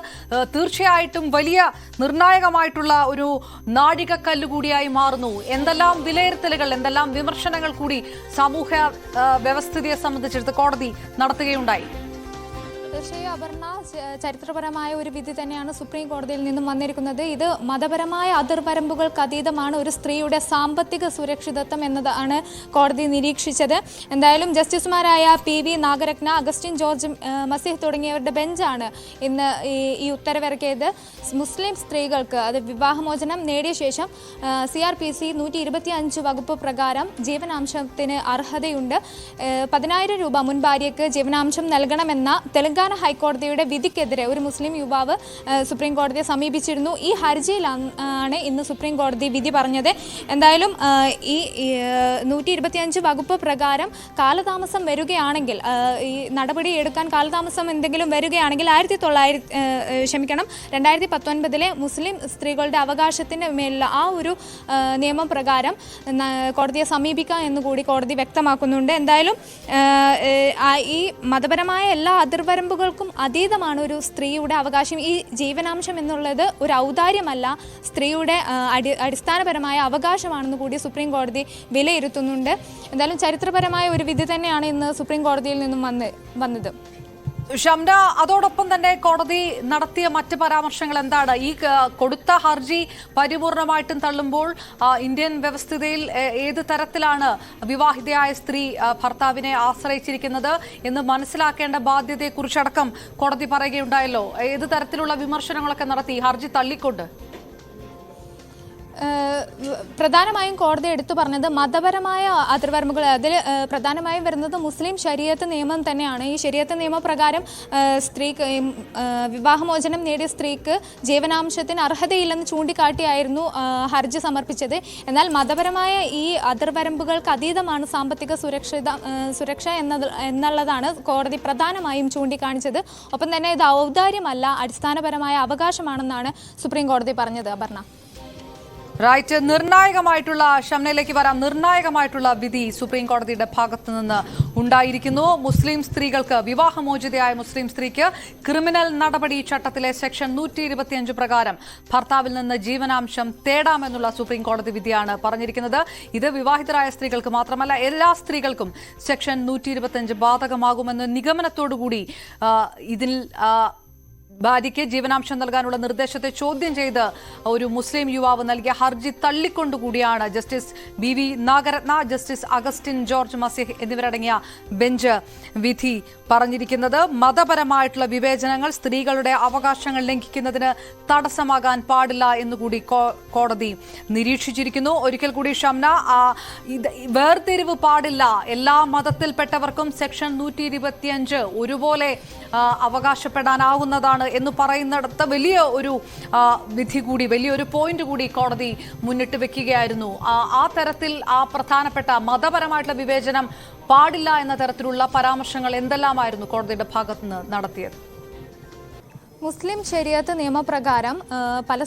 തീർച്ചയായിട്ടും വലിയ നിർണായകമായിട്ടുള്ള ഒരു നാഴികക്കല്ല് കൂടിയായി മാറുന്നു. എന്തെല്ലാം വിലയിരുത്തലുകൾ, എന്തെല്ലാം വിമർശനങ്ങൾ കൂടി സാമൂഹ്യ വ്യവസ്ഥിതിയെ സംബന്ധിച്ചെടുത്ത് കോടതി നടത്തുകയുണ്ടായി. തീർച്ചയായും അപർണ, ചരിത്രപരമായ ഒരു വിധി തന്നെയാണ് സുപ്രീം കോടതിയിൽ നിന്നും വന്നിരിക്കുന്നത്. ഇത് മതപരമായ അതിർവരമ്പുകൾക്ക് അതീതമാണ് ഒരു സ്ത്രീയുടെ സാമ്പത്തിക സുരക്ഷിതത്വം എന്നതാണ് കോടതി നിരീക്ഷിച്ചത്. എന്തായാലും ജസ്റ്റിസുമാരായ PV നാഗരത്ന, അഗസ്റ്റിൻ ജോർജ് മസീഹ് തുടങ്ങിയവരുടെ ബെഞ്ചാണ് ഇന്ന് ഈ ഉത്തരവിറക്കിയത്. മുസ്ലിം സ്ത്രീകൾക്ക് അത് വിവാഹമോചനം നേടിയ ശേഷം CRPC 125 വകുപ്പ് പ്രകാരം ജീവനാംശത്തിന് അർഹതയുണ്ട്. 10,000 രൂപ മുൻ ഭാര്യയ്ക്ക് ജീവനാംശം നൽകണമെന്ന തെലങ്കാന ഹൈക്കോടതിയുടെ വിധിക്കെതിരെ ഒരു മുസ്ലിം യുവാവ് സുപ്രീം കോടതിയെ സമീപിച്ചിരുന്നു. ഈ ഹർജിയിലാണ് ഇന്ന് സുപ്രീം കോടതി വിധി പറഞ്ഞത്. എന്തായാലും ഈ 125 വകുപ്പ് പ്രകാരം കാലതാമസം വരികയാണെങ്കിൽ, ഈ നടപടി എടുക്കാൻ കാലതാമസം എന്തെങ്കിലും വരികയാണെങ്കിൽ 2019 മുസ്ലിം സ്ത്രീകളുടെ അവകാശത്തിന് മേലുള്ള ആ ഒരു നിയമം പ്രകാരം കോടതിയെ സമീപിക്കാം എന്നുകൂടി കോടതി വ്യക്തമാക്കുന്നുണ്ട്. എന്തായാലും ഈ മതപരമായ എല്ലാ അതിർവരമ്പുകൾക്കും അതീതമാണ് ഒരു സ്ത്രീയുടെ അവകാശം. ഈ ജീവനാംശം എന്നുള്ളത് ഒരു ഔദാര്യമല്ല, സ്ത്രീയുടെ അടിസ്ഥാനപരമായ അവകാശമാണെന്ന് കൂടി സുപ്രീം കോടതി വിലയിരുത്തുന്നുണ്ട്. എന്തായാലും ചരിത്രപരമായ ഒരു വിധി തന്നെയാണ് ഇന്ന് സുപ്രീം കോടതിയിൽ നിന്നും വന്നത്. ഷംന, അതോടൊപ്പം തന്നെ കോടതി നടത്തിയ മറ്റ് പരാമർശങ്ങൾ എന്താണ്? ഈ കൊടുത്ത ഹർജി പരിപൂർണമായിട്ടും തള്ളുമ്പോൾ ഇന്ത്യൻ വ്യവസ്ഥിതിയിൽ ഏത് തരത്തിലാണ് വിവാഹിതയായ സ്ത്രീ ഭർത്താവിനെ ആശ്രയിച്ചിരിക്കുന്നത് എന്ന് മനസ്സിലാക്കേണ്ട ബാധ്യതയെക്കുറിച്ചടക്കം കോടതി പറയുകയുണ്ടായല്ലോ. ഏത് തരത്തിലുള്ള വിമർശനങ്ങളൊക്കെ നടത്തി ഈ ഹർജി തള്ളിക്കൊണ്ട്? പ്രധാനമായും കോടതി എടുത്തു പറഞ്ഞത് മതപരമായ അതിർവരമ്പുകൾ, അതിൽ പ്രധാനമായും വരുന്നത് മുസ്ലിം ശരീഅത്ത് നിയമം തന്നെയാണ്. ഈ ശരീഅത്ത് നിയമപ്രകാരം സ്ത്രീക്ക് വിവാഹമോചനം നേടിയ സ്ത്രീക്ക് ജീവനാംശത്തിന് അർഹതയില്ലെന്ന് ചൂണ്ടിക്കാട്ടിയായിരുന്നു ഹർജി സമർപ്പിച്ചത്. എന്നാൽ മതപരമായ ഈ അതിർവരമ്പുകൾക്ക് അതീതമാണ് സാമ്പത്തിക സുരക്ഷ എന്നുള്ളതാണ് കോടതി പ്രധാനമായും ചൂണ്ടിക്കാണിച്ചത്. ഒപ്പം തന്നെ ഇത് ഔദാര്യമല്ല, അടിസ്ഥാനപരമായ അവകാശമാണെന്നാണ് സുപ്രീം കോടതി പറഞ്ഞത്. അപർണ. റൈറ്റ്, നിർണായകമായിട്ടുള്ള ഷംനയിലേക്ക് വരാം. നിർണായകമായിട്ടുള്ള വിധി സുപ്രീം കോടതിയുടെ ഭാഗത്തു നിന്ന് ഉണ്ടായിരിക്കുന്നു. മുസ്ലിം സ്ത്രീകൾക്ക്, വിവാഹമോചിതയായ മുസ്ലിം സ്ത്രീക്ക് ക്രിമിനൽ നടപടി ചട്ടത്തിലെ സെക്ഷൻ 125 പ്രകാരം ഭർത്താവിൽ നിന്ന് ജീവനാംശം തേടാമെന്നുള്ള സുപ്രീം കോടതി വിധിയാണ് പറഞ്ഞിരിക്കുന്നത്. ഇത് വിവാഹിതരായ സ്ത്രീകൾക്ക് മാത്രമല്ല എല്ലാ സ്ത്രീകൾക്കും സെക്ഷൻ 125 ബാധകമാകുമെന്ന നിഗമനത്തോടുകൂടി ഇതിൽ ഭാര്യയ്ക്ക് ജീവനാംശം നൽകാനുള്ള നിർദ്ദേശത്തെ ചോദ്യം ചെയ്ത് ഒരു മുസ്ലിം യുവാവ് നൽകിയ ഹർജി തള്ളിക്കൊണ്ടുകൂടിയാണ് justice BV Nagarathna, justice Augustine George Masih എന്നിവരടങ്ങിയ ബെഞ്ച് വിധി പറഞ്ഞിരിക്കുന്നത്. മതപരമായിട്ടുള്ള വിവേചനങ്ങൾ സ്ത്രീകളുടെ അവകാശങ്ങൾ ലംഘിക്കുന്നതിന് തടസ്സമാകാൻ പാടില്ല എന്നുകൂടി കോടതി നിരീക്ഷിച്ചിരിക്കുന്നു. ഒരിക്കൽ കൂടി ഷംന, വേർതിരിവ് പാടില്ല, എല്ലാ മതത്തിൽപ്പെട്ടവർക്കും സെക്ഷൻ 125 ഒരുപോലെ അവകാശപ്പെടാനാവുന്നതാണ് എന്ന് പറയുന്നിടത്ത് വലിയ ഒരു വിധി കൂടി, വലിയൊരു പോയിന്റ് കൂടി കോടതി മുന്നിട്ട് വെക്കുകയായിരുന്നു. ആ തരത്തിൽ ആ പ്രധാനപ്പെട്ട മതപരമായിട്ടുള്ള വിവേചനം പാടില്ല എന്ന തരത്തിലുള്ള പരാമർശങ്ങൾ എന്തെല്ലാമായിരുന്നു കോടതിയുടെ ഭാഗത്തുനിന്ന് നടത്തിയത്? മുസ്ലിം ശരീഅത്ത് നിയമപ്രകാരം പല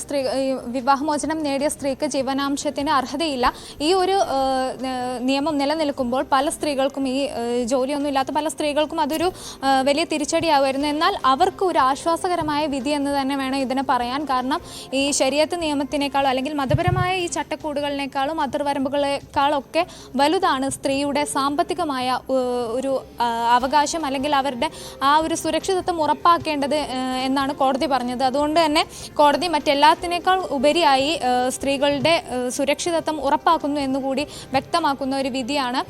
വിവാഹമോചനം നേടിയ സ്ത്രീക്ക് ജീവനാംശത്തിന് അർഹതയില്ല. ഈ ഒരു നിയമം നിലനിൽക്കുമ്പോൾ പല സ്ത്രീകൾക്കും, ഈ ജോലിയൊന്നും ഇല്ലാത്ത പല സ്ത്രീകൾക്കും അതൊരു വലിയ തിരിച്ചടിയാവുമായിരുന്നു. എന്നാൽ അവർക്ക് ഒരു ആശ്വാസകരമായ വിധി എന്ന് തന്നെ വേണം ഇതിനെ പറയാൻ. കാരണം ഈ ശരീഅത്ത് നിയമത്തിനേക്കാളും അല്ലെങ്കിൽ മതപരമായ ഈ ചട്ടക്കൂടുകളിനേക്കാളും അതിർവരമ്പുകളെക്കാളൊക്കെ വലുതാണ് സ്ത്രീയുടെ സാമ്പത്തികമായ ഒരു അവകാശം, അല്ലെങ്കിൽ അവരുടെ ആ ഒരു സുരക്ഷിതത്വം ഉറപ്പാക്കേണ്ടത് എന്നാണ് കോടതി പറഞ്ഞത്. അതുകൊണ്ട് തന്നെ കോടതി മറ്റെല്ലാത്തിനേക്കാൾ ഉപരിയായി സ്ത്രീകളുടെ സുരക്ഷിതത്വം ഉറപ്പാക്കുന്നു എന്നുകൂടി വ്യക്തമാക്കുന്ന ഒരു വിധിയാണ്.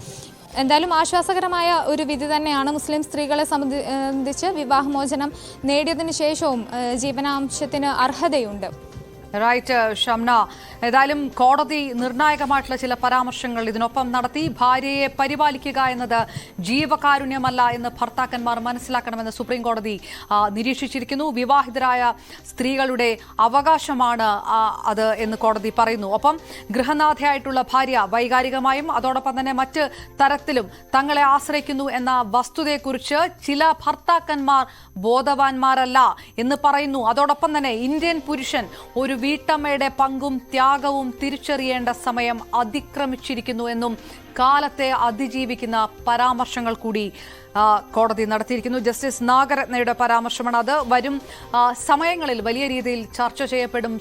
എന്തായാലും ആശ്വാസകരമായ ഒരു വിധി തന്നെയാണ്. മുസ്ലിം സ്ത്രീകളെ സംബന്ധിച്ച് വിവാഹമോചനം നേടിയതിനു ശേഷവും ജീവനാംശത്തിന് അർഹതയുണ്ട്. റൈറ്റ് ഷംന, ഏതായാലും കോടതി നിർണായകമായിട്ടുള്ള ചില പരാമർശങ്ങൾ ഇതിനൊപ്പം നടത്തി. ഭാര്യയെ പരിപാലിക്കുക എന്നത് ജീവകാരുണ്യമല്ല എന്ന് ഭർത്താക്കന്മാർ മനസ്സിലാക്കണമെന്ന് സുപ്രീം കോടതി നിരീക്ഷിച്ചിരിക്കുന്നു. വിവാഹിതരായ സ്ത്രീകളുടെ അവകാശമാണ് അത് എന്ന് കോടതി പറയുന്നു. ഒപ്പം ഗൃഹനാഥയായിട്ടുള്ള ഭാര്യ വൈകാരികമായും അതോടൊപ്പം തന്നെ മറ്റ് തരത്തിലും തങ്ങളെ ആശ്രയിക്കുന്നു എന്ന വസ്തുതയെക്കുറിച്ച് ചില ഭർത്താക്കന്മാർ ബോധവാന്മാരല്ല എന്ന് പറയുന്നു. അതോടൊപ്പം തന്നെ ഇന്ത്യൻ പുരുഷൻ ഒരു വീട്ടമ്മയുടെ പങ്കും ത്യാഗവും തിരിച്ചറിയേണ്ട സമയം അതിക്രമിച്ചിരിക്കുന്നു എന്നും കാലത്തെ അതിജീവിക്കുന്ന പരാമർശങ്ങൾ കൂടി കോടതി നടത്തിയിരിക്കുന്നു. ജസ്റ്റിസ് നാഗരത്നയുടെ പരാമർശമാണ് അത്. വരും സമയങ്ങളിൽ വലിയ രീതിയിൽ ചർച്ച ചെയ്യപ്പെടും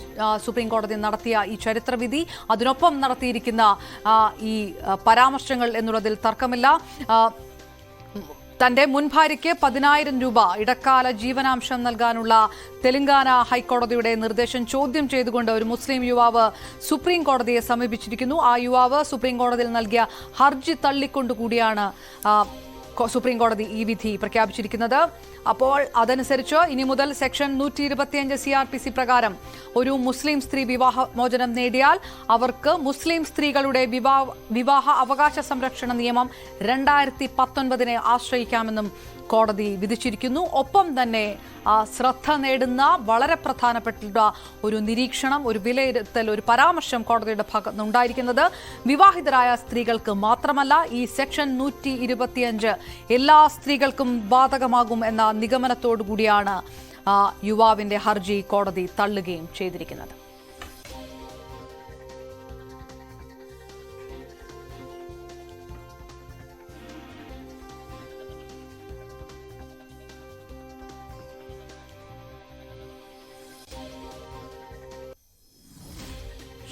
സുപ്രീം കോടതി നടത്തിയ ഈ ചരിത്രവിധി, അതിനൊപ്പം നടത്തിയിരിക്കുന്ന ഈ പരാമർശങ്ങൾ എന്നുള്ളതിൽ തർക്കമില്ല. തന്റെ മുൻ ഭാര്യയ്ക്ക് 10,000 രൂപ ഇടക്കാല ജീവനാംശം നൽകാനുള്ള തെലങ്കാന ഹൈക്കോടതിയുടെ നിർദ്ദേശം ചോദ്യം ചെയ്തുകൊണ്ട് ഒരു മുസ്ലിം യുവാവ് സുപ്രീം കോടതിയെ സമീപിച്ചിരിക്കുന്നു. ആ യുവാവ് സുപ്രീം കോടതിയിൽ നൽകിയ ഹർജി തള്ളിക്കൊണ്ടുകൂടിയാണ് സുപ്രീം കോടതി ഈ വിധി പ്രഖ്യാപിച്ചിരിക്കുന്നത്. അപ്പോൾ അതനുസരിച്ച് ഇനി മുതൽ സെക്ഷൻ 125 CRPC പ്രകാരം ഒരു മുസ്ലിം സ്ത്രീ വിവാഹമോചനം നേടിയാൽ അവർക്ക് മുസ്ലിം സ്ത്രീകളുടെ വിവാഹ അവകാശ സംരക്ഷണ നിയമം 2019 ആശ്രയിക്കാമെന്നും കോടതി വിധിച്ചിരിക്കുന്നു. ഒപ്പം തന്നെ ശ്രദ്ധ നേടുന്ന വളരെ പ്രധാനപ്പെട്ട ഒരു നിരീക്ഷണം, ഒരു വിലയിരുത്തൽ, ഒരു പരാമർശം കോടതിയുടെ ഭാഗത്ത് ഉണ്ടായിരിക്കുന്നത് വിവാഹിതരായ സ്ത്രീകൾക്ക് മാത്രമല്ല, ഈ സെക്ഷൻ 125 എല്ലാ സ്ത്രീകൾക്കും ബാധകമാകും എന്ന നിഗമനത്തോടു കൂടിയാണ് യുവാവിന്റെ ഹർജി കോടതി തള്ളുകയും ചെയ്തിരിക്കുന്നത്.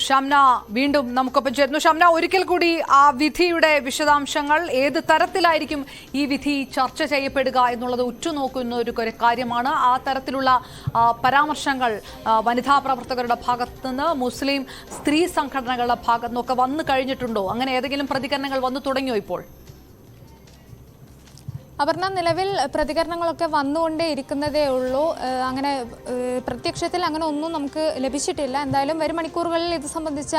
ഷംന വീണ്ടും നമുക്കൊപ്പം ചേരുന്നു. ഷംന, ഒരിക്കൽ കൂടി ആ വിധിയുടെ വിശദാംശങ്ങൾ, ഏത് തരത്തിലായിരിക്കും ഈ വിധി ചർച്ച ചെയ്യപ്പെടുക എന്നുള്ളത് ഉറ്റുനോക്കുന്ന ഒരു കാര്യമാണ്. ആ തരത്തിലുള്ള പരാമർശങ്ങൾ വനിതാ പ്രവർത്തകരുടെ ഭാഗത്തു നിന്ന്, മുസ്ലിം സ്ത്രീ സംഘടനകളുടെ ഭാഗത്തു നിന്നൊക്കെ വന്നു കഴിഞ്ഞിട്ടുണ്ടോ? അങ്ങനെ ഏതെങ്കിലും പ്രതികരണങ്ങൾ വന്നു തുടങ്ങിയോ ഇപ്പോൾ? അപർണ, നിലവിൽ പ്രതികരണങ്ങളൊക്കെ വന്നുകൊണ്ടേ ഇരിക്കുന്നതേ ഉള്ളൂ. അങ്ങനെ പ്രത്യക്ഷത്തിൽ അങ്ങനെ ഒന്നും നമുക്ക് ലഭിച്ചിട്ടില്ല. എന്തായാലും വരും മണിക്കൂറുകളിൽ ഇത് സംബന്ധിച്ച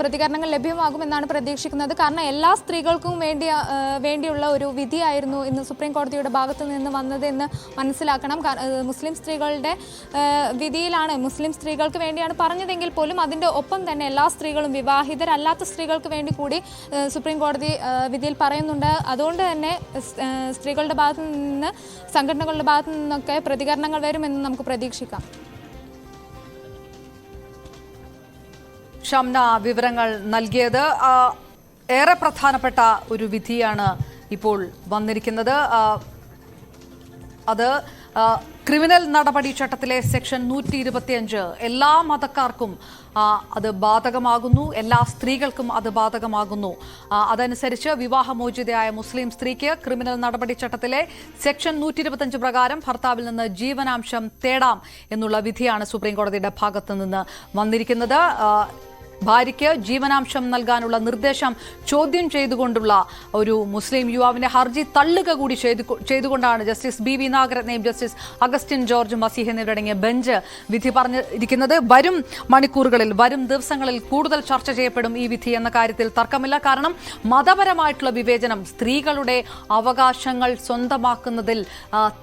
പ്രതികരണങ്ങൾ ലഭ്യമാകുമെന്നാണ് പ്രതീക്ഷിക്കുന്നത്. കാരണം എല്ലാ സ്ത്രീകൾക്കും വേണ്ടിയുള്ള ഒരു വിധിയായിരുന്നു ഇന്ന് സുപ്രീം കോടതിയുടെ ഭാഗത്തു നിന്ന് വന്നത് എന്ന് മനസ്സിലാക്കണം. മുസ്ലിം സ്ത്രീകളുടെ വിധിയിലാണ്, മുസ്ലിം സ്ത്രീകൾക്ക് വേണ്ടിയാണ് പറഞ്ഞതെങ്കിൽ പോലും അതിൻ്റെ ഒപ്പം തന്നെ എല്ലാ സ്ത്രീകളും, വിവാഹിതരല്ലാത്ത സ്ത്രീകൾക്ക് വേണ്ടി കൂടി സുപ്രീം കോടതി വിധിയിൽ പറയുന്നുണ്ട്. അതുകൊണ്ട് തന്നെ സ്ത്രീകളുടെ ഭാഗത്തു നിന്ന്, സംഘടനകളുടെ ഭാഗത്തു നിന്നൊക്കെ പ്രതികരണങ്ങൾ വരുമെന്ന് നമുക്ക് പ്രതീക്ഷിക്കാം. ഷംന വിവരങ്ങൾ നൽകിയത്. ഏറെ പ്രധാനപ്പെട്ട ഒരു വിധിയാണ് ഇപ്പോൾ വന്നിരിക്കുന്നത്. അത് ക്രിമിനൽ നടപടി ചട്ടത്തിലെ സെക്ഷൻ 125 എല്ലാ മതക്കാർക്കും അത് ബാധകമാകുന്നു, എല്ലാ സ്ത്രീകൾക്കും അത് ബാധകമാകുന്നു. അതനുസരിച്ച് വിവാഹമോചിതയായ മുസ്ലിം സ്ത്രീക്ക് ക്രിമിനൽ നടപടി ചട്ടത്തിലെ സെക്ഷൻ 125 പ്രകാരം ഭർത്താവിൽ നിന്ന് ജീവനാംശം തേടാം എന്നുള്ള വിധിയാണ് സുപ്രീം കോടതിയുടെ ഭാഗത്തു നിന്ന് വന്നിരിക്കുന്നത്. ഭാര്യയ്ക്ക് ജീവനാംശം നൽകാനുള്ള നിർദ്ദേശം ചോദ്യം ചെയ്തുകൊണ്ടുള്ള ഒരു മുസ്ലിം യുവാവിന്റെ ഹർജി തള്ളുക കൂടി ചെയ്തുകൊണ്ടാണ് ജസ്റ്റിസ് ബി വി നാഗരത്നയും ജസ്റ്റിസ് അഗസ്റ്റിൻ ജോർജ് മസീഹ് എന്നിവരടങ്ങിയ ബെഞ്ച് വിധി പറഞ്ഞിരിക്കുന്നത്. വരും മണിക്കൂറുകളിൽ, വരും ദിവസങ്ങളിൽ കൂടുതൽ ചർച്ച ചെയ്യപ്പെടും ഈ വിധി എന്ന കാര്യത്തിൽ തർക്കമില്ല. കാരണം മതപരമായിട്ടുള്ള വിവേചനം സ്ത്രീകളുടെ അവകാശങ്ങൾ സ്വന്തമാക്കുന്നതിൽ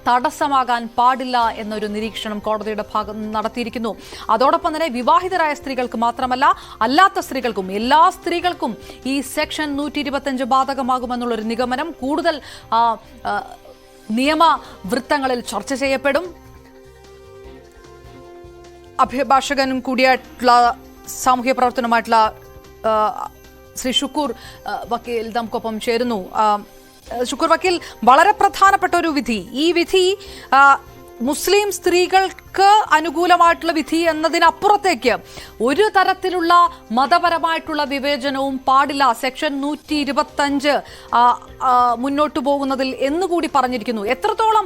തടസ്സമാകാൻ പാടില്ല എന്നൊരു നിരീക്ഷണം കോടതിയുടെ ഭാഗത്ത് നടത്തിയിരിക്കുന്നു. അതോടൊപ്പം തന്നെ വിവാഹിതരായ സ്ത്രീകൾക്ക് മാത്രമല്ല, അല്ലാത്ത സ്ത്രീകൾക്കും, എല്ലാ സ്ത്രീകൾക്കും ഈ സെക്ഷൻ 125 ബാധകമാകുമെന്നുള്ളൊരു നിഗമനം കൂടുതൽ നിയമവൃത്തങ്ങളിൽ ചർച്ച ചെയ്യപ്പെടും. അഭിഭാഷകനും കൂടിയായിട്ടുള്ള സാമൂഹ്യ പ്രവർത്തനമായിട്ടുള്ള ശ്രീ ഷുക്കൂർ വക്കീൽ നമുക്കൊപ്പം ചേരുന്നു. ഷുക്കൂർ വക്കീൽ, വളരെ പ്രധാനപ്പെട്ട ഒരു വിധി. ഈ വിധി മുസ്ലിം സ്ത്രീകൾക്ക് അനുകൂലമായിട്ടുള്ള വിധി എന്നതിനപ്പുറത്തേക്ക് ഒരു തരത്തിലുള്ള മതപരമായിട്ടുള്ള വിവേചനവും പാടില്ല, സെക്ഷൻ 125 മുന്നോട്ടു പോകുന്നതിൽ എന്നുകൂടി പറഞ്ഞിരിക്കുന്നു. എത്രത്തോളം